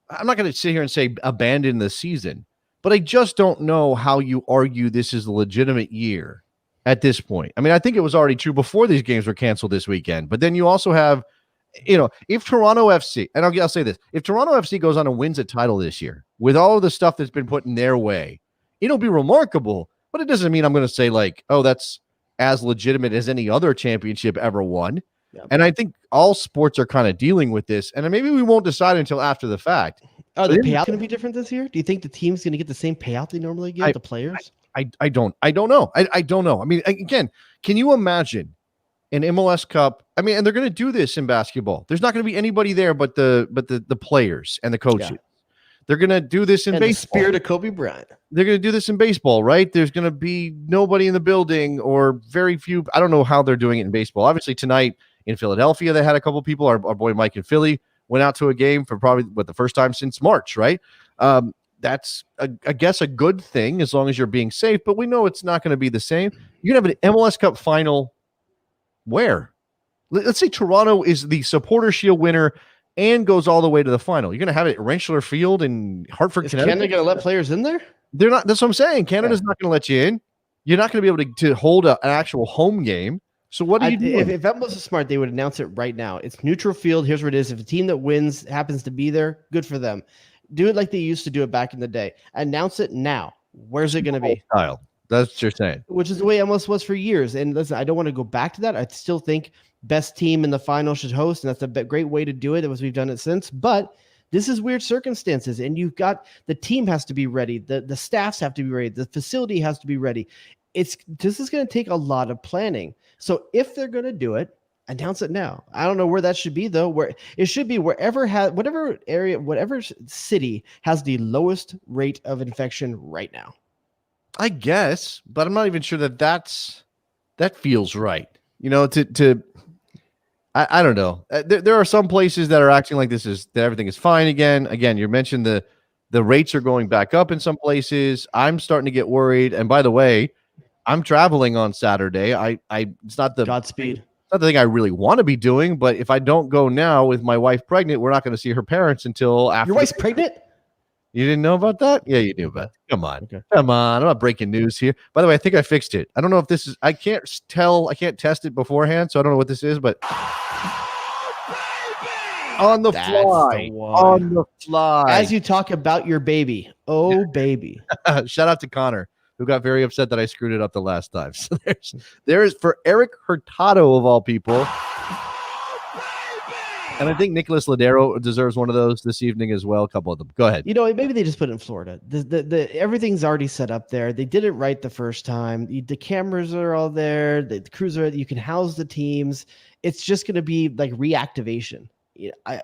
I'm not going to sit here and say abandon the season. But I just don't know how you argue this is a legitimate year at this point. I mean, I think it was already true before these games were canceled this weekend. But then you also have, if Toronto FC, and I'll say this, if Toronto FC goes on and wins a title this year, with all of the stuff that's been put in their way, it'll be remarkable. But it doesn't mean I'm going to say like, oh, that's as legitimate as any other championship ever won. Yeah. And I think all sports are kind of dealing with this. And maybe we won't decide until after the fact. Oh, the payout going to be different this year? Do you think the team's going to get the same payout they normally get, the players? I don't know. I don't know. I mean, again, can you imagine an MLS Cup? I mean, and they're going to do this in basketball. There's not going to be anybody there but the players and the coaches. Yeah. They're going to do this in baseball. The spirit of Kobe Bryant. They're going to do this in baseball, right? There's going to be nobody in the building or very few. I don't know how they're doing it in baseball. Obviously, tonight in Philadelphia, they had a couple people. Our boy Mike in Philly went out to a game for probably the first time since March, right? That's, I guess, a good thing as long as you're being safe, but we know it's not going to be the same. You're going to have an MLS Cup final where? Let's say Toronto is the Supporter Shield winner and goes all the way to the final. You're going to have it at Rentschler Field in Hartford, Connecticut. Canada going to let players in there? They're not. That's what I'm saying. Canada's not going to let you in. You're not going to be able to hold an actual home game. So what do you do? If MLS is smart, they would announce it right now. It's neutral field. Here's what it is. If a team that wins happens to be there, good for them. Do it like they used to do it back in the day. Announce it now. Where's it going to be? Style. That's what you're saying. Which is the way MLS was for years. And listen, I don't want to go back to that. I still think best team in the final should host, and that's a great way to do it. As we've done it since. But this is weird circumstances, and you've got the team has to be ready. The staffs have to be ready. The facility has to be ready. This is going to take a lot of planning. So if they're going to do it, announce it now. I don't know where that should be though. Where it should be whatever area, whatever city has the lowest rate of infection right now. I guess, but I'm not even sure that feels right. I don't know. There are some places that are acting like that everything is fine again. Again, you mentioned the rates are going back up in some places. I'm starting to get worried. And by the way, I'm traveling on Saturday. It's not the Godspeed. It's not the thing I really want to be doing, but if I don't go now with my wife pregnant, we're not going to see her parents until after. Your wife's pregnant? You didn't know about that? Yeah, you knew about it. Come on. Okay. Come on. I'm not breaking news here. By the way, I think I fixed it. I don't know if this is, I can't test it beforehand, so I don't know what this is, but on the fly. On the fly. As you talk about your baby. Oh, baby. Shout out to Connor, who got very upset that I screwed it up the last time. So there's for Eric Hurtado of all people. And I think Nicholas Ladero deserves one of those this evening as well. A couple of them. Go ahead. Maybe they just put it in Florida. Everything's already set up there. They did it right the first time. The cameras are all there. The crews are. You can house the teams. It's just going to be like reactivation. I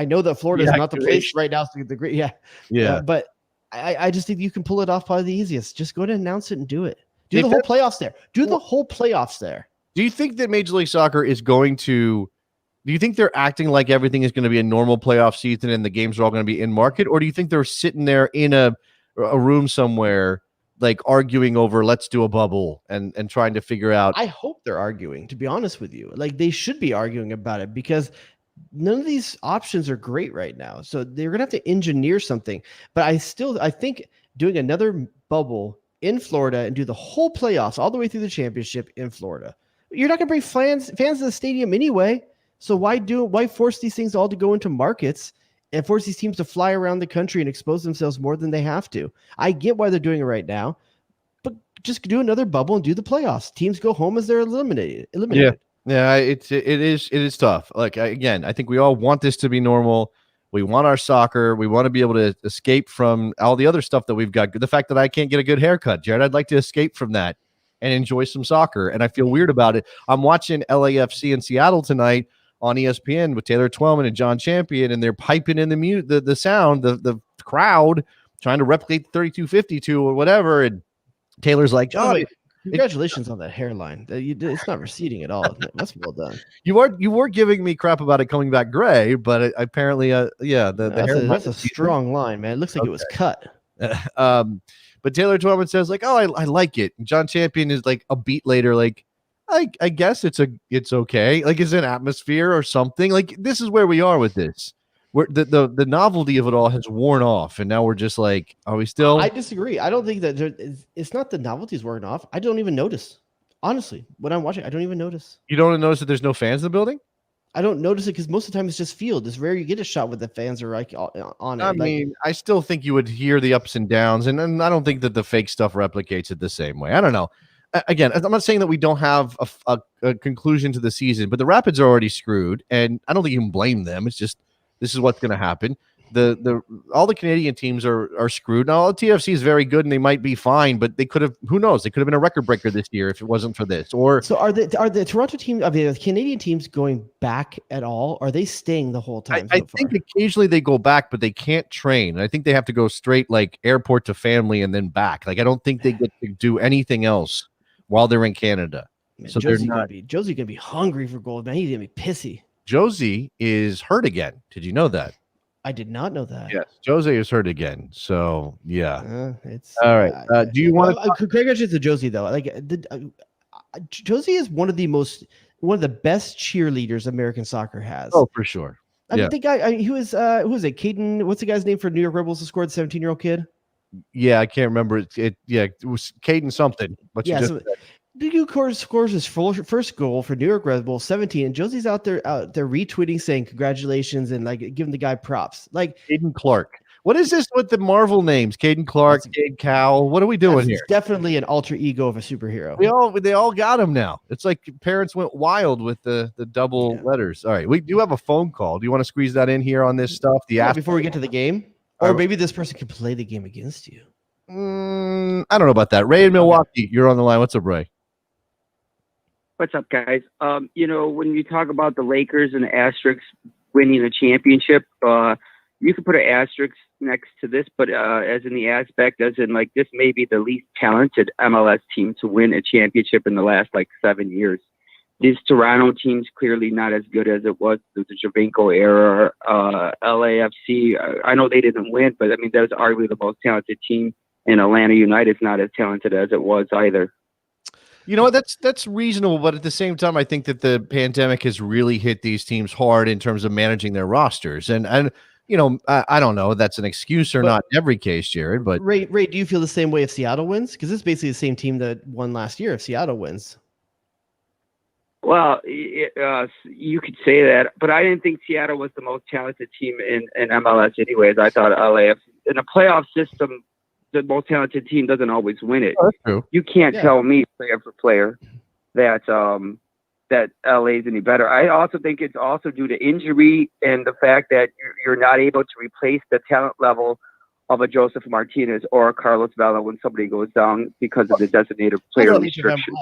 know that Florida is not the place right now. But I just think you can pull it off probably the easiest. Just go to announce it and do it. Do the whole playoffs there. The whole playoffs there. Do you think that Major League Soccer is going to? Do you think they're acting like everything is going to be a normal playoff season and the games are all going to be in market? Or do you think they're sitting there in a room somewhere, like arguing over, let's do a bubble and trying to figure out? I hope they're arguing, to be honest with you. Like they should be arguing about it because none of these options are great right now. So they're going to have to engineer something. But I think doing another bubble in Florida and do the whole playoffs all the way through the championship in Florida. You're not going to bring fans to the stadium anyway. So why force these things all to go into markets and force these teams to fly around the country and expose themselves more than they have to? I get why they're doing it right now, but just do another bubble and do the playoffs. Teams go home as they're eliminated. Yeah, it is tough. Like again, I think we all want this to be normal. We want our soccer. We want to be able to escape from all the other stuff that we've got. The fact that I can't get a good haircut, Jared, I'd like to escape from that and enjoy some soccer. And I feel weird about it. I'm watching LAFC in Seattle tonight on ESPN with Taylor Twellman and John Champion, and they're piping in the sound, the crowd trying to replicate 3252 or whatever. And Taylor's like, "Oh, congratulations on that hairline. It's not receding at all. That's well done." You were giving me crap about it coming back gray, but apparently, that's a strong line, man. It looks like it was cut. But Taylor Twellman says like, "Oh, I like it." And John Champion is like a beat later, like, I guess it's okay. Like it's an atmosphere or something. Like this is where we are with this. Where the novelty of it all has worn off, and now we're just like, are we still? I disagree. I don't think that it's not the novelty's worn off. I don't even notice. Honestly, when I'm watching, I don't even notice. You don't notice that there's no fans in the building? I don't notice it because most of the time it's just field. It's rare you get a shot with the fans are like on it. I mean, I still think you would hear the ups and downs, and I don't think that the fake stuff replicates it the same way. I don't know. Again, I'm not saying that we don't have a conclusion to the season, but the Rapids are already screwed, and I don't think you can blame them. It's just this is what's going to happen. All the Canadian teams are screwed. Now, TFC is very good, and they might be fine, but they could have. Who knows? They could have been a record breaker this year if it wasn't for this. Or so are the Toronto team? I mean, the Canadian teams going back at all? Or are they staying the whole time? I think occasionally they go back, but they can't train. I think they have to go straight like airport to family and then back. Like I don't think they get to do anything else while they're in Canada. Man, so Josie's gonna be hungry for gold, man. He's gonna be pissy. Josie is hurt again. Did you know that? I did not know that. Yes, Josie is hurt again. So yeah, it's all right. Do you want to? Congratulations to Josie though. Like Josie is one of the best cheerleaders American soccer has. Oh, for sure. I mean, the guy who was it? Caden. What's the guy's name for New York Rebels who scored the 17-year-old kid? Yeah, I can't remember it. It was Caden something. But yeah, The dude scores his first goal for New York Red Bull, 17, and Josie's out there retweeting saying congratulations and like giving the guy props. Like Caden Clark. What is this with the Marvel names? Caden Clark, Cade Cowell. What are we doing here? Definitely an alter ego of a superhero. They all got him now. It's like parents went wild with the double letters. All right, we do have a phone call. Do you want to squeeze that in here on this stuff? Before we get to the game, or maybe this person can play the game against you. I don't know about that. Ray in Milwaukee, you're on the line. What's up, Ray? What's up, guys? When you talk about the Lakers and the Asterisks winning the championship, you could put an asterisk next to this, but as in the aspect, as in like this may be the least talented MLS team to win a championship in the last 7 years. This Toronto team's clearly not as good as it was through the Javinko era. LAFC, I know they didn't win, but I mean that was arguably the most talented team. And Atlanta United's not as talented as it was either. You know what? That's reasonable, but at the same time, I think that the pandemic has really hit these teams hard in terms of managing their rosters. And I don't know if that's an excuse or not in every case, Jared. But Ray, do you feel the same way if Seattle wins? Because it's basically the same team that won last year if Seattle wins. Well, you could say that, but I didn't think Seattle was the most talented team in MLS anyways. I thought LAFC in a playoff system, the most talented team doesn't always win it. Oh, that's true. You can't tell me player for player that LA is any better. I also think it's also due to injury and the fact that you're not able to replace the talent level of a Joseph Martinez or a Carlos Vela when somebody goes down because of the designated player restriction.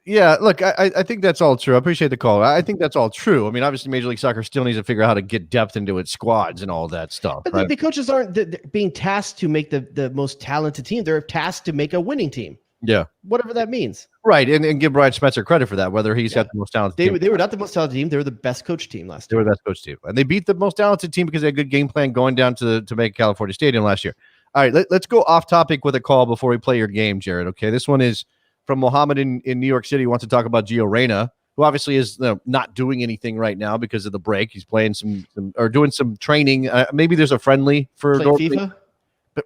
Yeah, look, I think that's all true. I appreciate the call. I think that's all true. I mean, obviously, Major League Soccer still needs to figure out how to get depth into its squads and all that stuff. But right? the coaches aren't being tasked to make the most talented team. They're tasked to make a winning team. Yeah. Whatever that means. Right, and give Brian Spencer credit for that, whether he's got the most talented team. They were not the most talented team. They were the best coach team last year. They were the best coach team. And they beat the most talented team because they had a good game plan going down to make California Stadium last year. All right, let's go off topic with a call before we play your game, Jared. Okay, this one is from Mohammed in New York City. He wants to talk about Gio Reyna, who obviously is not doing anything right now because of the break. He's playing some or doing some training. Maybe there's a friendly for FIFA.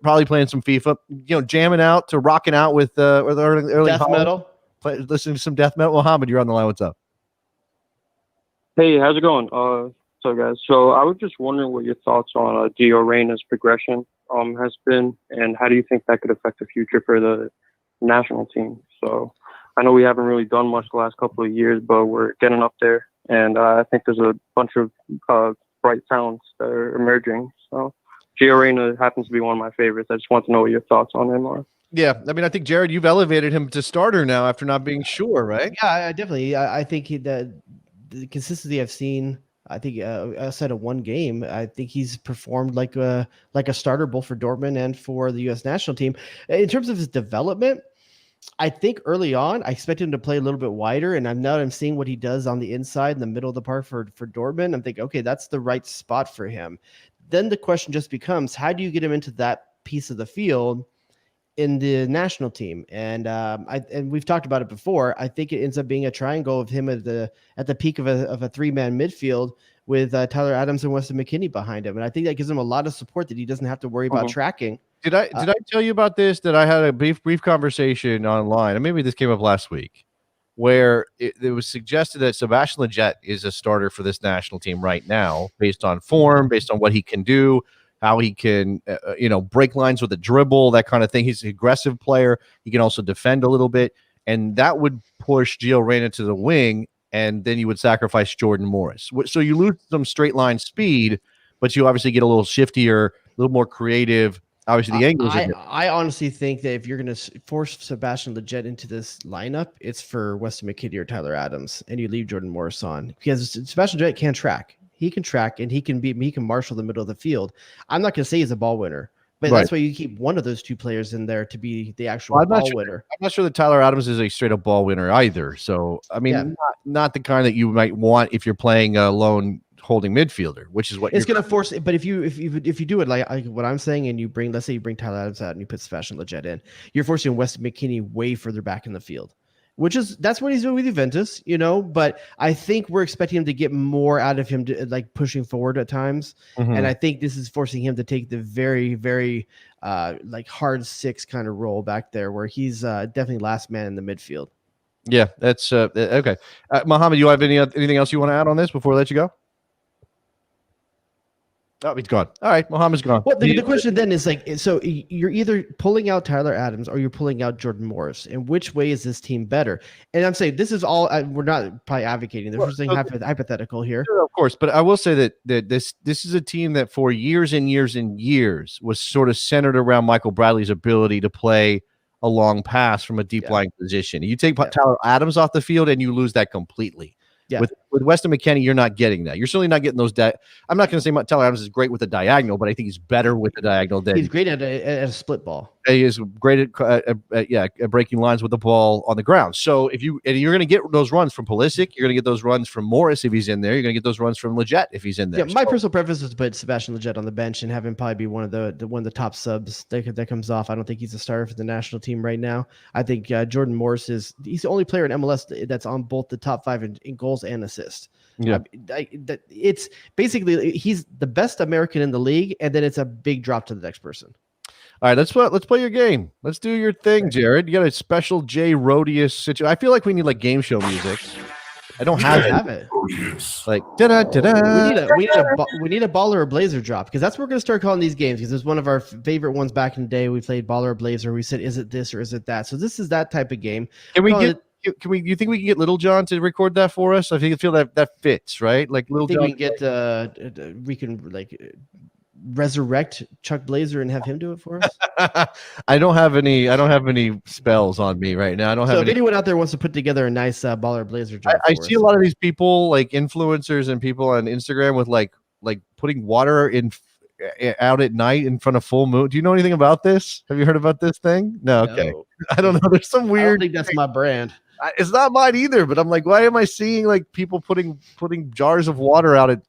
Probably playing some FIFA. Jamming out to rocking out with early death metal. Listening to some death metal. Mohammed, you're on the line. What's up? Hey, how's it going? So guys, I was just wondering what your thoughts on Gio Reyna's progression has been, and how do you think that could affect the future for the national team? So I know we haven't really done much the last couple of years, but we're getting up there, and I think there's a bunch of bright talents that are emerging. So Gio Reyna happens to be one of my favorites. I just want to know what your thoughts on him are. Yeah, I mean, I think, Jared, you've elevated him to starter now after not being sure, right? Yeah, definitely. I think the consistency I've seen, I think outside of one game, I think he's performed like a starter both for Dortmund and for the U.S. national team. In terms of his development, I think early on, I expected him to play a little bit wider, and I'm seeing what he does on the inside in the middle of the park for Dortmund. I'm thinking, okay, that's the right spot for him. Then the question just becomes, how do you get him into that piece of the field in the national team? And we've talked about it before. I think it ends up being a triangle of him at the peak of a three-man midfield with Tyler Adams and Weston McKennie behind him, and I think that gives him a lot of support that he doesn't have to worry about tracking. Did I tell you about this? That I had a brief conversation online, and maybe this came up last week, where it was suggested that Sebastian Lletget is a starter for this national team right now, based on form, based on what he can do, how he can, break lines with a dribble, that kind of thing. He's an aggressive player. He can also defend a little bit, and that would push Gio Reyna to the wing, and then you would sacrifice Jordan Morris. So you lose some straight line speed, but you obviously get a little shiftier, a little more creative. Obviously, the angles. I honestly think that if you're going to force Sebastian Lletget into this lineup, it's for Weston McKennie or Tyler Adams, and you leave Jordan Morris on, because Sebastian Lletget can track. He can track, and he can marshal the middle of the field. I'm not going to say he's a ball winner, but that's why you keep one of those two players in there to be the actual ball winner. I'm not sure that Tyler Adams is a straight up ball winner either. So I mean, not the kind that you might want if you're playing a lone holding midfielder, which is what it's going to force. But if you do it like what I'm saying, and let's say you bring Tyler Adams out and you put Sebastian Lletget in, you're forcing Weston McKennie way further back in the field, that's what he's doing with Juventus, but I think we're expecting him to get more out of him, like pushing forward at times. And I think this is forcing him to take the very, very hard six kind of role back there, where he's definitely last man in the midfield. Yeah, that's okay. Mohammed, you have anything else you want to add on this before I let you go? Oh, he's gone. All right, Mohammed's gone. Well, the question then is like, so you're either pulling out Tyler Adams or you're pulling out Jordan Morris. And which way is this team better? And I'm saying this is all we're not probably advocating. This is saying hypothetical here. Sure, of course, but I will say that this is a team that for years and years and years was sort of centered around Michael Bradley's ability to play a long pass from a deep lying position. You take Tyler Adams off the field and you lose that completely. Yeah. With Weston McKennie, you're not getting that. You're certainly not getting those. I'm not going to say Tyler Adams is great with a diagonal, but I think he's better with the diagonal. He's great at a split ball. He is great at breaking lines with the ball on the ground. So if you're going to get those runs from Pulisic, you're going to get those runs from Morris if he's in there. You're going to get those runs from Leggett if he's in there. Yeah, my personal preference is to put Sebastian Leggett on the bench and have him probably be one of the top subs that comes off. I don't think he's a starter for the national team right now. I think Jordan Morris he's the only player in MLS that's on both the top 5 in goals and assists. Yeah, it's basically he's the best American in the league, and then it's a big drop to the next person. All right, let's play your game. Let's do your thing, Jared. You got a special JRodius situation. I feel like we need like game show music. I don't have it. Like da da da. We need a baller or blazer drop because that's what we're gonna start calling these games because it's one of our favorite ones back in the day. We played baller or blazer. We said, is it this or is it that? So this is that type of game. Can we get? You think we can get Little John to record that for us? I feel that fits, right? Like Little John. We can get we can like resurrect Chuck Blazer and have him do it for us. I don't have any spells on me right now. I don't have. So if anyone out there wants to put together a nice baller blazer job, I see a lot of these people like influencers and people on Instagram with like putting water out at night in front of full moon. Do you know anything about this? Have you heard about this thing? No. Okay. I don't know. There's some weird. I don't think that's my brand. It's not mine either, but I'm like, why am I seeing like people putting jars of water out at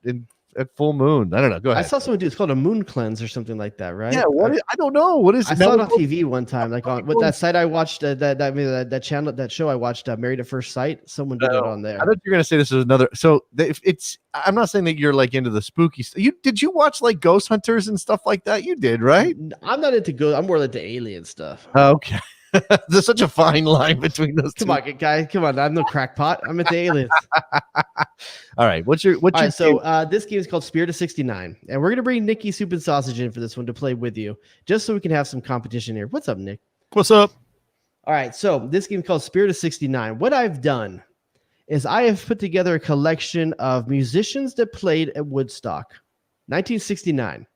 full moon? I don't know. Go ahead. I saw someone do it's called a moon cleanse or something like that, right? Yeah. I don't know. What is? I saw it on TV one time, like on with that site I watched that channel that show I watched, Married at First Sight. Someone did it on there. I thought you were gonna say this is another. So if it's, I'm not saying that you're like into the spooky stuff. Did you watch like Ghost Hunters and stuff like that? You did, right? I'm not into ghost. I'm more into alien stuff. Okay. There's such a fine line between those two. Come on, guy. Come on. I'm no crackpot. I'm into aliens. All right. What's your So this game is called Spirit of 69. And we're going to bring Nicky Soup and Sausage in for this one to play with you, just so we can have some competition here. What's up, Nick? What's up? All right. So this game is called Spirit of 69. What I've done is I have put together a collection of musicians that played at Woodstock, 1969.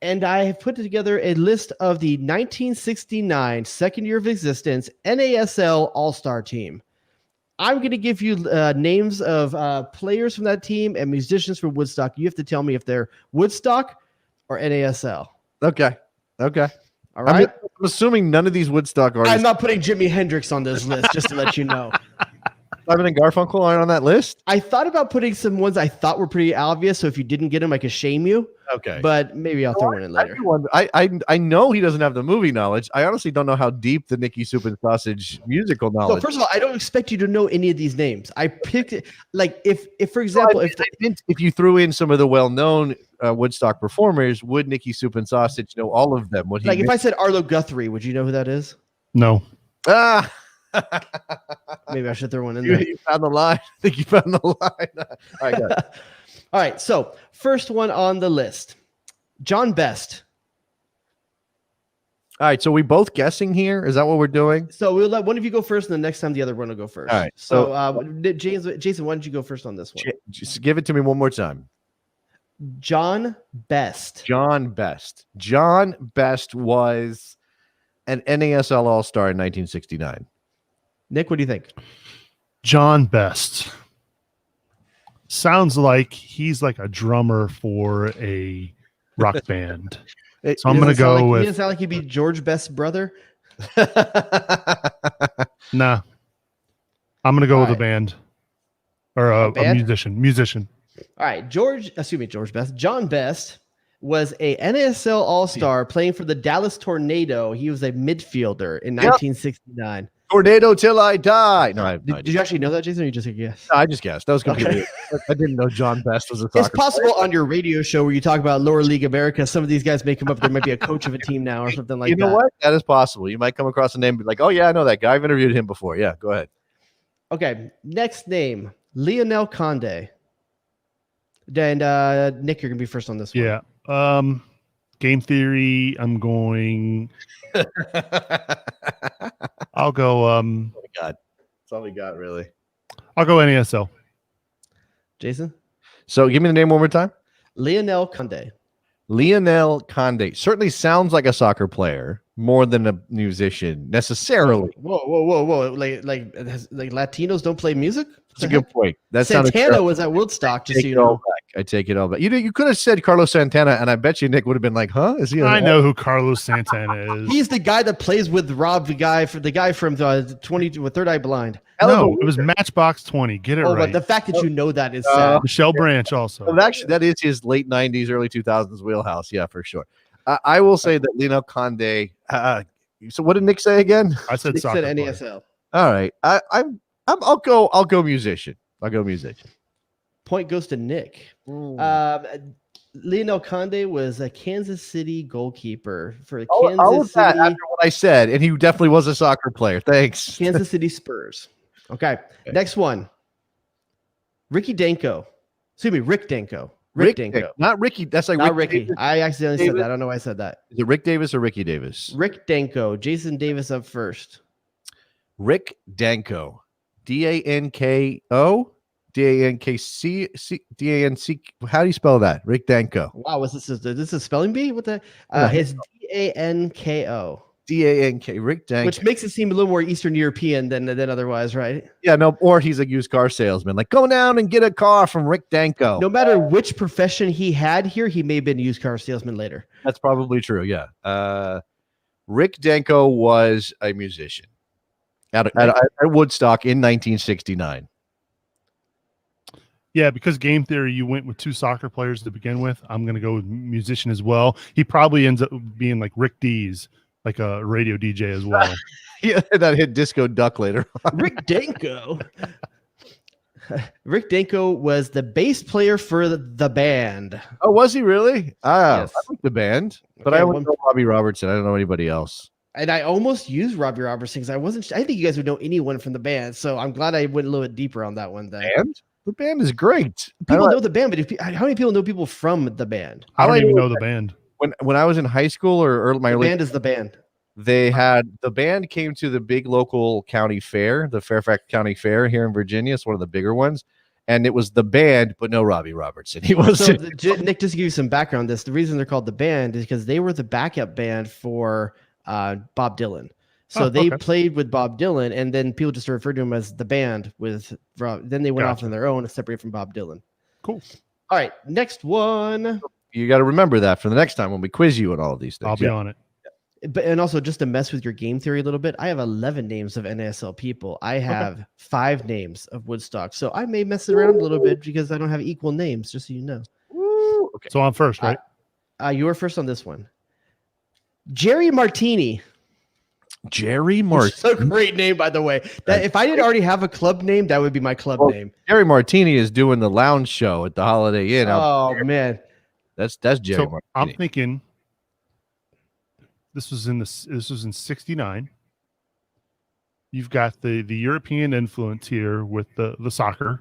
And I have put together a list of the 1969 second year of existence NASL All-Star team. I'm going to give you names of players from that team and musicians from Woodstock. You have to tell me if they're Woodstock or NASL. Okay. All right. I'm assuming none of these Woodstock artists. I'm not putting Jimi Hendrix on this list, just to let you know. Simon and Garfunkel aren't on that list? I thought about putting some ones I thought were pretty obvious, so if you didn't get them, I could shame you. Okay. But maybe I'll throw one in later. I know he doesn't have the movie knowledge. I honestly don't know how deep the Nicky Soup and Sausage musical knowledge. So first of all, I don't expect you to know any of these names. I picked it like if for example, if you threw in some of the well-known Woodstock performers, would Nicky Soup and Sausage know all of them? Would he if I said Arlo Guthrie, would you know who that is? No. Maybe I should throw one in there. You found the line. I think you found the line. All right, go ahead. All right. So first one on the list, John Best. All right. So we both guessing here. Is that what we're doing? So we'll let one of you go first, and the next time the other one will go first. All right. So Jason, why don't you go first on this one? Just give it to me one more time. John Best. John Best was an NASL All-Star in 1969. Nick, what do you think? John Best. Sounds like he's like a drummer for a rock band. So I'm going to go with... He doesn't sound like he'd be George Best's brother? Nah. I'm going to go with a band. Or a musician. All right. George Best. John Best was a NASL All-Star playing for the Dallas Tornado. He was a midfielder in 1969. Tornado till I die. No, did you actually know that, Jason? Or you just guessed? No, I just guessed. That was completely. Okay. I didn't know John Best was a soccer It's possible player. On your radio show where you talk about lower league America, some of these guys may come up. There might be a coach of a team now or something like that. You know what? That is possible. You might come across a name and be like, "Oh yeah, I know that guy. I've interviewed him before." Yeah, go ahead. Okay, next name, Lionel Conde. Then Nick, you're gonna be first on this one. Yeah. Game theory. I'm going. I'll go. God, that's all we got, really. I'll go NASL. Jason? So give me the name one more time. Lionel Conde. Lionel Conde certainly sounds like a soccer player more than a musician necessarily. Whoa. Like Latinos don't play music? That's a good point. That sounded Santana terrible. was at Woodstock, just so Take you it all know. back. I take it all back. You could have said Carlos Santana, and I bet you Nick would have been like, "Huh? Is he?" I know who Carlos Santana is. He's the guy that plays with Rob, the guy from 20 with Third Eye Blind. No, it was Matchbox 20. Get it Oh, right. but the fact that you know that is sad. Michelle Branch also. Well, actually, that is his late '90s, early 2000s wheelhouse. Yeah, for sure. I will say that Lionel Conde. So, what did Nick say again? I said Nick soccer said player. NASL. All right, I'll go musician. I'll go musician. Point goes to Nick. Lionel Conde was a Kansas City goalkeeper for Kansas City. After what I said, and he definitely was a soccer player. Thanks. Kansas City Spurs. Okay. Next one. Ricky Danko. Excuse me, Rick Danko. Rick Danko. Not Ricky. That's like Not Rick Ricky. Davis. I accidentally said Davis? that. I don't know why I said that. Is it Rick Davis or Ricky Davis? Rick Danko. Jason Davis up first. Rick Danko. Danko. Dankc. Danc. How do you spell that? Rick Danko. Wow, this is a spelling bee? What the? His Danko. Dank. Rick Danko. Which makes it seem a little more Eastern European than otherwise, right? Yeah, no, or he's a used car salesman. Like, go down and get a car from Rick Danko. No matter which profession he had here, he may have been a used car salesman later. That's probably true. Yeah. Rick Danko was a musician at Woodstock in 1969. Yeah, because game theory, you went with two soccer players to begin with. I'm going to go with musician as well. He probably ends up being like Rick Dees, like a radio DJ as well. Yeah, that hit Disco Duck later on. Rick Danko. Rick Danko was the bass player for the band. Oh, was he really? Yes. I like the band, but Okay, I only know Robbie Robertson. I don't know anybody else. And I almost used Robbie Robertson because I think you guys would know anyone from the band. So I'm glad I went a little bit deeper on that one. Then. Band? The band is great. People know the band, but how many people know people from the band? I don't even know the band. When I was in high school or my The band is the band. They had the band came to the big local county fair, the Fairfax County Fair here in Virginia. It's one of the bigger ones. And it was the band, but no Robbie Robertson. He was Nick, just to give you some background on this, the reason they're called the band is because they were the backup band for Bob Dylan. So they played with Bob Dylan, and then people just referred to him as the band with Rob. Then they went off on their own, separate from Bob Dylan. Cool. All right, next one. You got to remember that for the next time when we quiz you on all of these things. I'll be on it. But and also just to mess with your game theory a little bit, I have 11 names of NASL people. I have 5 names of Woodstock, so I may mess it around a little bit because I don't have equal names. Just so you know. Okay. So I'm first, right? You were first on this one. Jerry Martini. Jerry Which is Martini. a great name, by the way. That if I didn't already have a club name, that would be my club name. Jerry Martini is doing the lounge show at the Holiday Inn. Oh man, that's Jerry So Martini. I'm thinking this was in '69. You've got the European influence here with the soccer.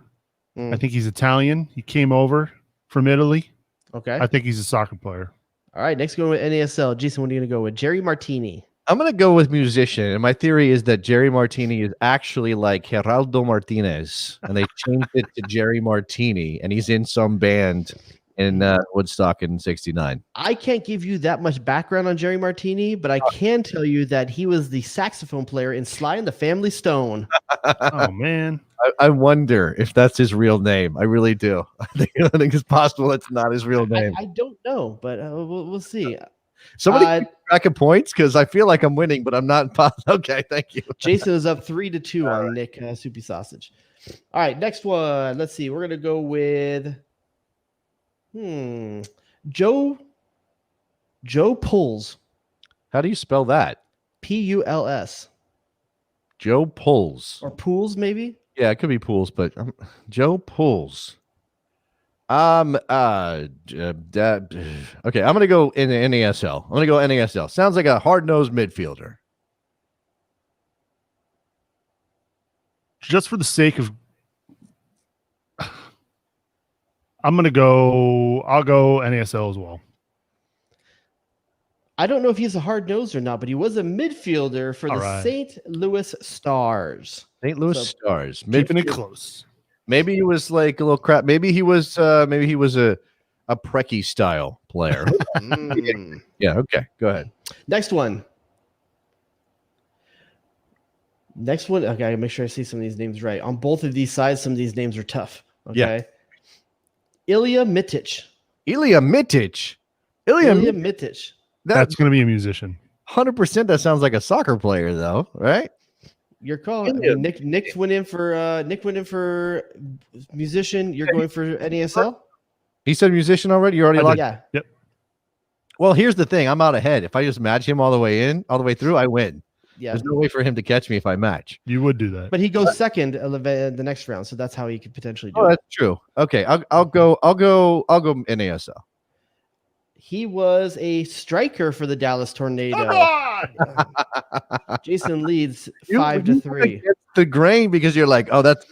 I think he's Italian. He came over from Italy. Okay. I think he's a soccer player. All right. Next, going with NASL. Jason, what are you going to go with? Jerry Martini. I'm going to go with musician. And my theory is that Jerry Martini is actually like Geraldo Martinez. And they changed it to Jerry Martini. And he's in some band in Woodstock in '69. I can't give you that much background on Jerry Martini, but I can tell you that he was the saxophone player in Sly and the Family Stone. Oh, man. I wonder if that's his real name. I really do. I think it's possible it's not his real name. I don't know, but we'll see. Somebody keep track of points because I feel like I'm winning, but I'm not positive. Okay, thank you. Jason is up 3-2 on Nick Soupy Sausage. All right, next one. Let's see. We're gonna go with Joe Pulls. How do you spell that? Puls. Joe Pulls. Or Pools, maybe? Yeah, it could be Pools, but Joe Pulls. Okay, I'm gonna go in the NASL. I'm gonna go NASL. Sounds like a hard-nosed midfielder. just for the sake of, I'll go NASL as well. I don't know if he's a hard nose or not, but he was a midfielder for All the right. St. Louis Stars. St. Louis So- Stars. Keeping it Midfield- close. Maybe he was like a little crap. Maybe he was a Preki style player. Mm. Yeah, okay. Go ahead. Next one. Okay, I gotta make sure I see some of these names right. On both of these sides, some of these names are tough. Okay. Yeah. Ilya Mitic. Ilya Mitic. Mitic. That's going to be a musician. 100% that sounds like a soccer player though, right? Your call. I Ilya. mean, Nick went in for musician. You're going for NASL? He said musician already. You already locked. Yeah. Well, here's the thing. I'm out ahead. If I just match him all the way through, I win. Yeah. There's no way for him to catch me if I match. You would do that. But he goes second the next round, so that's how he could potentially do Oh, it. that's true. Okay, I'll go NASL. He was a striker for the Dallas Tornado. Jason leads 5-3. It's the grain because you're like, oh, that's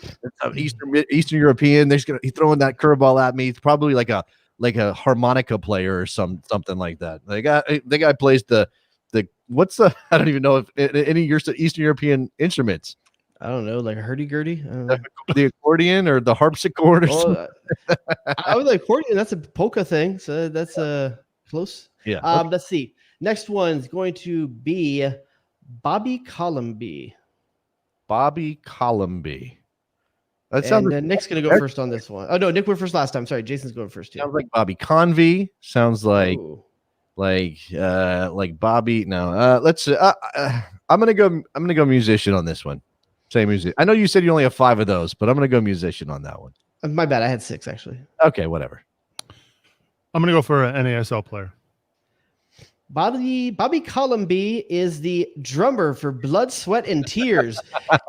Eastern European. He's throwing that curveball at me. It's probably like a harmonica player or something like that. The guy plays the what's the I don't even know if any Eastern European instruments. I don't know, like a hurdy-gurdy? I don't know. The accordion or the harpsichord or something. I would like accordion. That's a polka thing, so that's close. Yeah. Let's see. Next one's going to be Bobby Colomby. Bobby Colomby. That And sounds Nick's going to go first on this one. Oh, no, Nick went first last time. Sorry, Jason's going first too. sounds like Bobby Convey. Sounds like Ooh. like Bobby. No, let's. I'm gonna go musician on this one. Say music. I know you said you only have 5 of those, but I'm gonna go musician on that one. My bad. I had 6 actually. Okay, whatever. I'm going to go for an NASL player. Bobby Colomby is the drummer for Blood, Sweat, and Tears.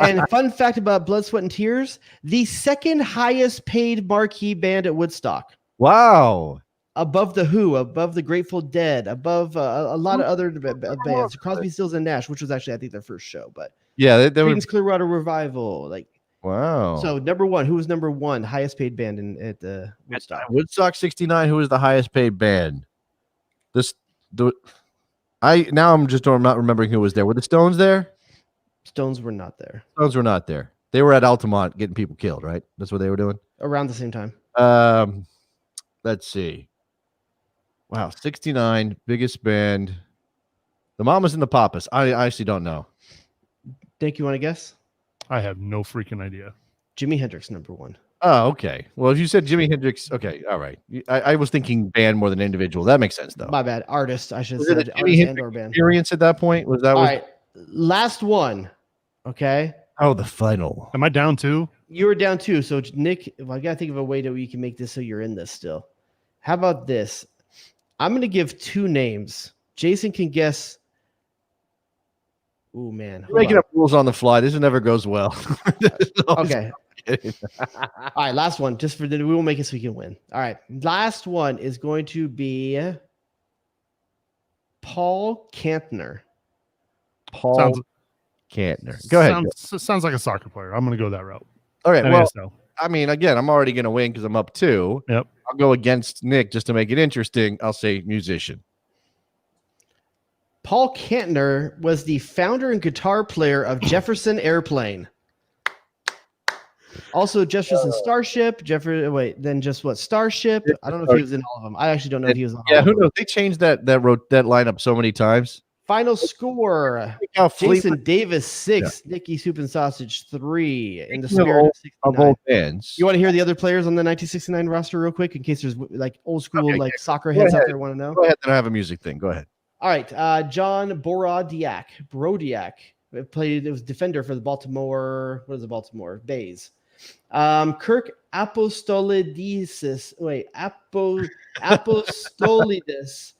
And fun fact about Blood, Sweat, and Tears: the second highest paid marquee band at Woodstock. Wow. Above the Who, above the Grateful Dead, above a lot of other bands, Crosby, Stills, and Nash, which was actually I think their first show. But Yeah, they were. Creedence Clearwater Revival, like Wow. so. Number one, who was number one highest paid band at Woodstock? Woodstock 69. Who was the highest paid band? I'm not remembering who was there. Were the Stones there? Stones were not there Stones were not there. They were at Altamont getting people killed, right? That's what they were doing. around the same time. Let's see. Wow, 69, biggest band. The Mamas and the Papas. I actually don't know. Nick, you want to guess? I have no freaking idea. Jimi Hendrix, number one. Oh, okay. Well, if you said Jimi Hendrix, okay, all right. I was thinking band more than individual. That makes sense, though. My bad. Artist, I should have Was it a said. Jimi Artist Hendrix and or band. experience at that point? Was that All was right. Last one. Okay. Oh, the final. Am I down 2? You were down 2. So Nick, I gotta think of a way that we can make this so you're in this still. How about this? I'm gonna give 2 names. Jason can guess. Oh man. You're making up rules on the fly. This never goes well. Okay. All right, last one. Just for we will make it so you can win. All right. Last one is going to be Paul Kantner. Paul Sounds Kantner. Go ahead. Sounds like a soccer player. I'm going to go that route. All right. Well, NASL. I mean, again, I'm already going to win because I'm up 2. Yep. I'll go against Nick just to make it interesting. I'll say musician. Paul Kantner was the founder and guitar player of Jefferson Airplane. Also, Jefferson Starship. Then just what? Starship. I don't know if he was in all of them. I actually don't know if he was in all Yeah, of who them. knows? They changed that lineup so many times. Final score. Think how Jason Davis 6, Nicky Soup and Sausage 3. In the Speaking of spirit of of 69. old bands. You want to hear the other players on the 1969 roster real quick in case there's like old school Okay, like soccer go heads out ahead. there want to know? Go ahead, then I have a music thing. Go ahead. All right, John Borodiak, it was defender for the Baltimore Bays. Kirk Apostolidis. Apostolidis.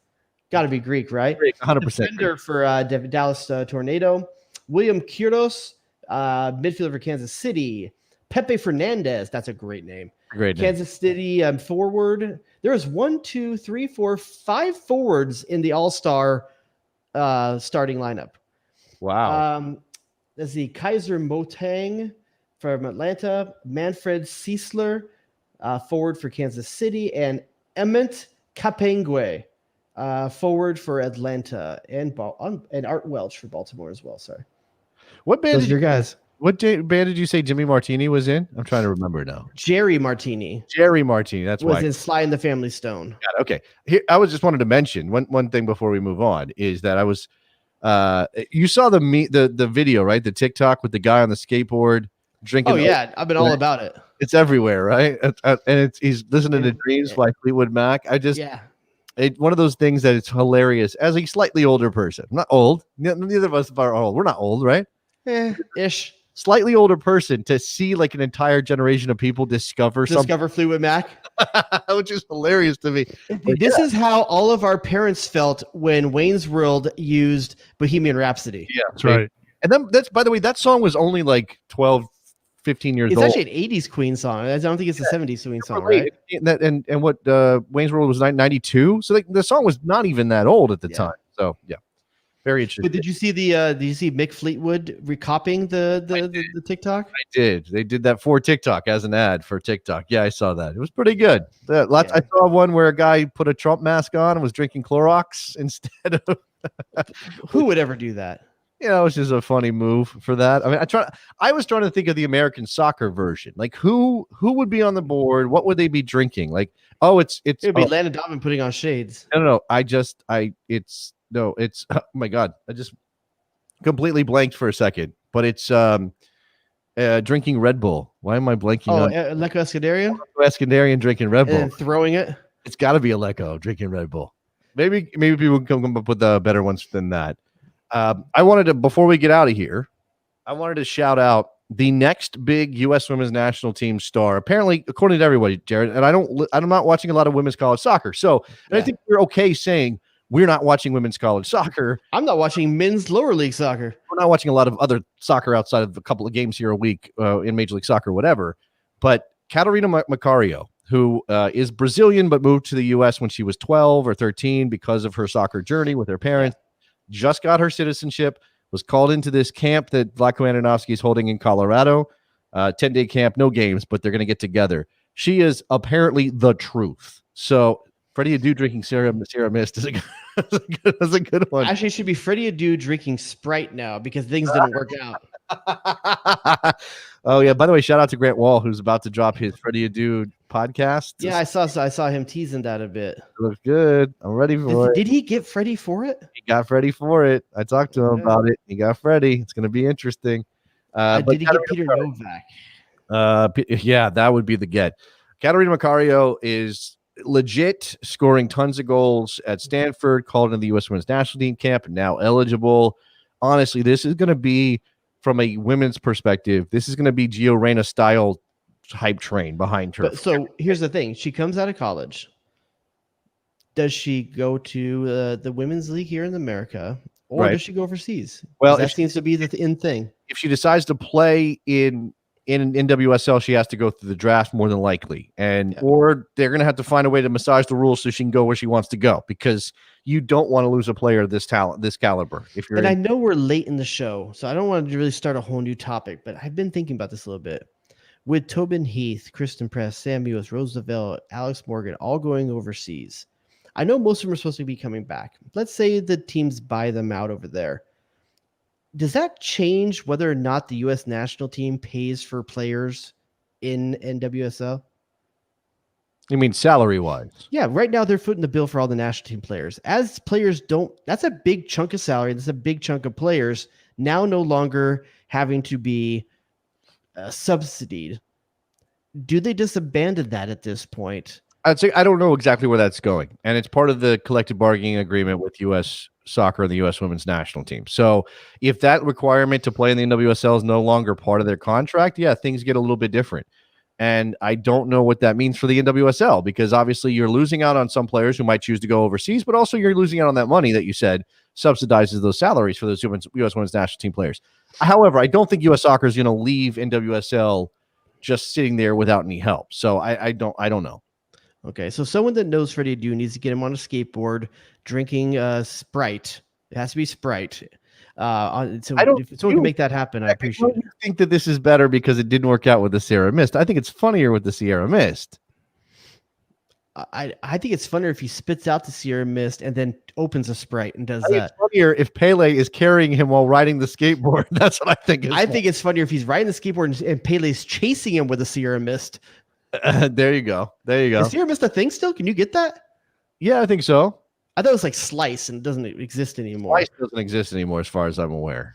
Got to be Greek, right? 100%. Defender for Dallas Tornado. William Quiros, midfielder for Kansas City. Pepe Fernandez. That's a great name. Great name. Kansas City forward. There was 5 forwards in the All-Star starting lineup. Wow. Let's see. Kaiser Motang, from Atlanta, Manfred Ciesler, forward for Kansas City, and Emmett Kapengwe, forward for Atlanta, and Art Welch for Baltimore as well. Sorry. What band Those did are your you, guys. what band did you say Jimmy Martini was in? I'm trying to remember now. Jerry Martini Jerry Martini. That's was why. in Sly and the Family Stone. Got it. Okay. Here, I was just wanted to mention one thing before we move on is that I was you saw the video, right? The TikTok with the guy on the skateboard drinking. Oh yeah, I've been all about it. It's everywhere, right? And he's listening to Dreams by Fleetwood Mac. One of those things that it's hilarious as a slightly older person. I'm not old. Neither of us are old. We're not old, right? Ish. Slightly older person to see like an entire generation of people discover Fleetwood Mac, which is hilarious to me. This is how all of our parents felt when Wayne's World used Bohemian Rhapsody. Yeah, That's right. And then by the way, that song was only like 12, 15 years It's old. actually an 80s Queen song. I don't think it's a 70s Queen song, Right? And what Wayne's World was 92, so the song was not even that old at the time. So yeah, very interesting. But did you see Mick Fleetwood recopying the TikTok? I did. They did that for TikTok as an ad for TikTok. Yeah, I saw that. It was pretty good. I saw one where a guy put a Trump mask on and was drinking Clorox instead of. Who would ever do that? You know, it's just a funny move for that. I mean, I was trying to think of the American soccer version. Like who would be on the board? What would they be drinking? Like, it would be Landon Donovan putting on shades. No. It's oh my God. I just completely blanked for a second, but it's drinking Red Bull. Why am I blanking on Leko Eskandarian? Eskandarian drinking Red Bull and throwing it? It's got to be Aleko drinking Red Bull. Maybe people can come up with better ones than that. I wanted to, before we get out of here, I wanted to shout out the next big U.S. women's national team star. Apparently, according to everybody, Jared, and I'm not watching a lot of women's college soccer. So I think we're okay saying we're not watching women's college soccer. I'm not watching men's lower league soccer. We're not watching a lot of other soccer outside of a couple of games here a week in Major League Soccer, whatever. But Catarina Macario, who is Brazilian but moved to the U.S. when she was 12 or 13 because of her soccer journey with her parents. Just got her citizenship, was called into this camp that Vlatko Andonovski is holding in Colorado. 10-day camp, no games, but they're going to get together. She is apparently the truth. So Freddie Adu drinking Sierra Mist is a good one. Actually, it should be Freddie Adu drinking Sprite now because things didn't work out. Oh yeah. By the way, shout out to Grant Wall, who's about to drop his Freddie Adu podcast. Yeah, I saw him teasing that a bit. It looks good. I'm ready for it. Did he get Freddie for it? He got Freddie for it. I talked to him about it. He got Freddie. It's going to be interesting. Did he get Peter Novak? Yeah, that would be the get. Catarina Macario is legit, scoring tons of goals at Stanford, called in the U.S. Women's National Team camp, and now eligible. Honestly, this is going to be, from a women's perspective, this is going to be Gio Reyna style hype train behind her. But, so here's the thing. She comes out of college. Does she go to the women's league here in America, or does she go overseas? Well, that seems to be the in thing. If she decides to play in NWSL, she has to go through the draft more than likely, or they're going to have to find a way to massage the rules so she can go where she wants to go, because you don't want to lose a player of this talent, this caliber. I know we're late in the show, so I don't want to really start a whole new topic, but I've been thinking about this a little bit. With Tobin Heath, Kristen Press, Sam Mewis, Rose Lavelle, Alex Morgan, all going overseas. I know most of them are supposed to be coming back. Let's say the teams buy them out over there. Does that change whether or not the U.S. national team pays for players in NWSL? You mean salary-wise? Yeah, right now they're footing the bill for all the national team players. As players that's a big chunk of salary. That's a big chunk of players now no longer having to be subsidied. Do they just abandon that at this point? I'd say I don't know exactly where that's going, and it's part of the collective bargaining agreement with U.S. Soccer and the U.S. Women's National Team. So if that requirement to play in the NWSL is no longer part of their contract, things get a little bit different. And I don't know what that means for the NWSL, because obviously you're losing out on some players who might choose to go overseas, but also you're losing out on that money that you said subsidizes those salaries for those U.S. Women's National Team players. However, I don't think U.S. Soccer is going to leave NWSL just sitting there without any help. So I don't know. Okay, so someone that knows Freddie Adu needs to get him on a skateboard drinking Sprite. It has to be Sprite. So I don't if someone can make that happen, I appreciate it. You think that this is better because it didn't work out with the Sierra Mist? I think it's funnier with the Sierra Mist. I think it's funnier if he spits out the Sierra Mist and then opens a Sprite and does I think that. it's funnier if Pele is carrying him while riding the skateboard. That's what I think. I think it's funnier if he's riding the skateboard and Pele's chasing him with a Sierra Mist. There you go. There you go. Is Sierra Mist a thing still? Can you get that? Yeah, I think so. I thought it was like Slice and it doesn't exist anymore. Slice doesn't exist anymore, as far as I'm aware.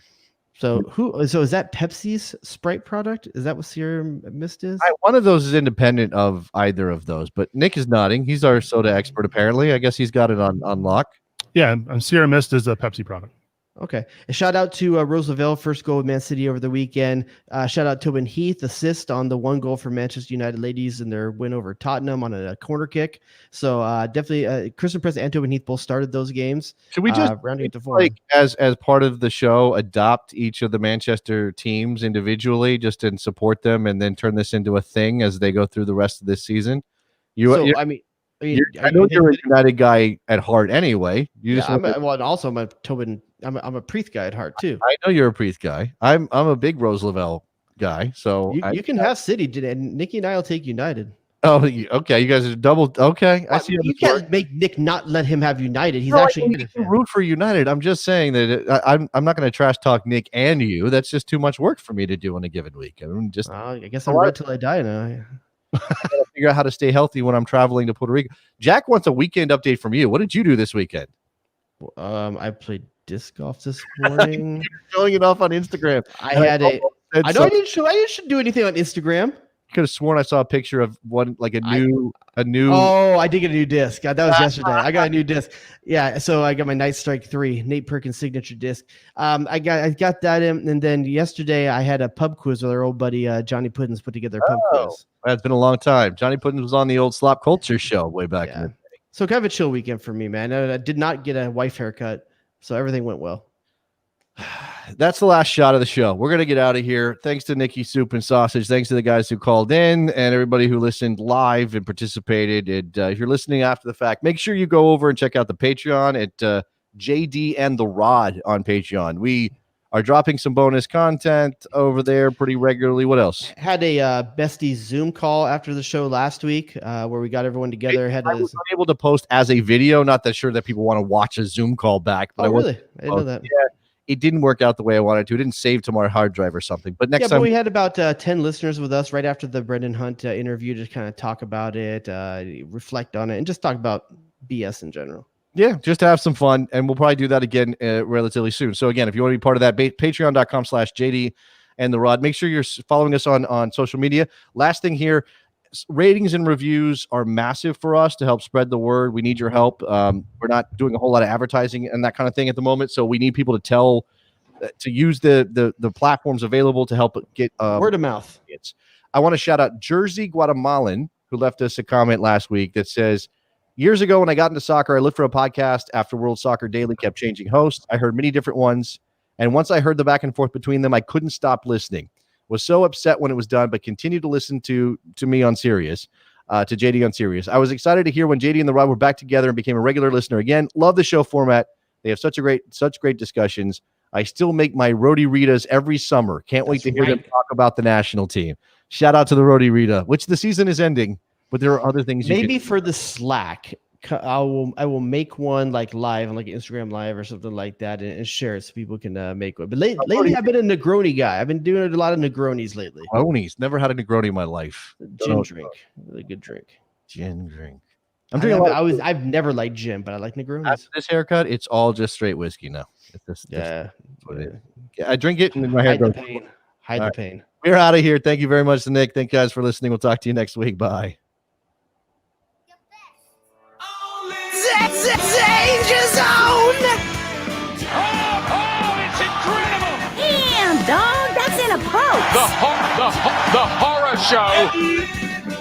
So is that Pepsi's Sprite product? Is that what Sierra Mist is? One of those is independent of either of those, but Nick is nodding. He's our soda expert, apparently. I guess he's got it on lock. Yeah, Sierra Mist is a Pepsi product. Okay. A shout out to Rose Lavelle, first goal with Man City over the weekend. Shout out to Tobin Heath, assist on the 1 goal for Manchester United ladies in their win over Tottenham on a corner kick. So definitely, Kristen Press and Tobin Heath both started those games. Should we just rounding it to 4? like as part of the show, adopt each of the Manchester teams individually, just to support them, and then turn this into a thing as they go through the rest of this season? I know you're a United guy at heart anyway. I'm a Tobin. I'm a Preeth guy at heart too. I know you're a Preeth guy. I'm a big Rose Lavelle guy. So you can have City, and Nikki and I will take United. Oh, okay. You guys are double. Okay, I see. You can't make Nick not let him have United. He's actually root for United. I'm just saying that I'm not going to trash talk Nick and you. That's just too much work for me to do in a given week. I guess I'm red till I die now. Gotta figure out how to stay healthy when I'm traveling to Puerto Rico. Jack wants a weekend update from you. What did you do this weekend? I played disc golf this morning. You're showing it off on Instagram. I didn't do anything on Instagram. Could have sworn I saw a picture of one, like a new. Oh, I did get a new disc. That was yesterday. I got a new disc. Yeah, so I got my Night Strike 3 Nate Perkins signature disc. I got that in, and then yesterday I had a pub quiz with our old buddy Johnny Puddins put together a pub quiz. That's been a long time. Johnny Puddins was on the old Slop Culture show way back in the day. So kind of a chill weekend for me, man. I did not get a wife haircut, so everything went well. That's the last shot of the show. We're going to get out of here. Thanks to Nikki Soup and Sausage. Thanks to the guys who called in and everybody who listened live and participated. And if you're listening after the fact, make sure you go over and check out the Patreon at JD and the Rod on Patreon. We are dropping some bonus content over there pretty regularly. What else? Had a bestie Zoom call after the show last week where we got everyone together. I was able to post as a video. Not that sure that people want to watch a Zoom call back. But really? I didn't know that. Yeah. It didn't work out the way I wanted to. It didn't save to my hard drive or something. But next time, we had about 10 listeners with us right after the Brendan Hunt interview to kind of talk about it, reflect on it, and just talk about BS in general. Yeah, just to have some fun. And we'll probably do that again relatively soon. So again, if you want to be part of that, patreon.com/JD and the Rod. Make sure you're following us on social media. Last thing here, ratings and reviews are massive for us to help spread the word. We need your help. We're not doing a whole lot of advertising and that kind of thing at the moment, so we need people to use the platforms available to help get word of mouth. I want to shout out Jersey Guatemalan, who left us a comment last week that says, years ago when I got into soccer, I looked for a podcast after World Soccer Daily kept changing hosts. I heard many different ones, and once I heard the back and forth between them, I couldn't stop listening. Was so upset when it was done, but continued to listen to me on Sirius, to JD on Sirius. I was excited to hear when JD and the Rod were back together and became a regular listener again. Love the show format. They have such great discussions. I still make my Rodi Ritas every summer. Can't wait to hear them talk about the national team. Shout out to the Rodi Rita, which the season is ending, but there are other things. Maybe for the Slack, I will make one like live on like Instagram Live or something like that and share it so people can make one. But lately I've been a Negroni guy. I've been doing a lot of Negronis lately. Negronis. Never had a Negroni in my life. Gin drink. Really good drink. Gin drink. I've never liked gin, but I like Negronis. After this haircut, it's all just straight whiskey now. I drink it and then my hair goes. Hide the pain. We're out of here. Thank you very much to Nick. Thank you guys for listening. We'll talk to you next week. Bye. Danger zone! Oh, it's incredible! Damn, dog, that's in a post. The horror show. Eddie,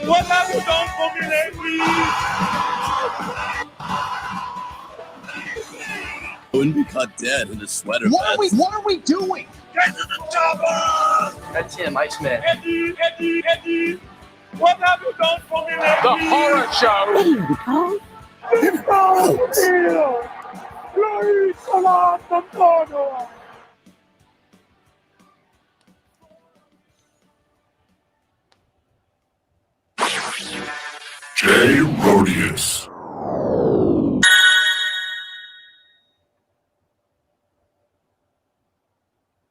what have you done for me lately? Wouldn't be caught dead in a sweater. What are we doing? Get to the chopper! That's him, Iceman. Eddie, what have you done for me lately? The horror show. What are you called? It's not real! Luis Solano! JRodius.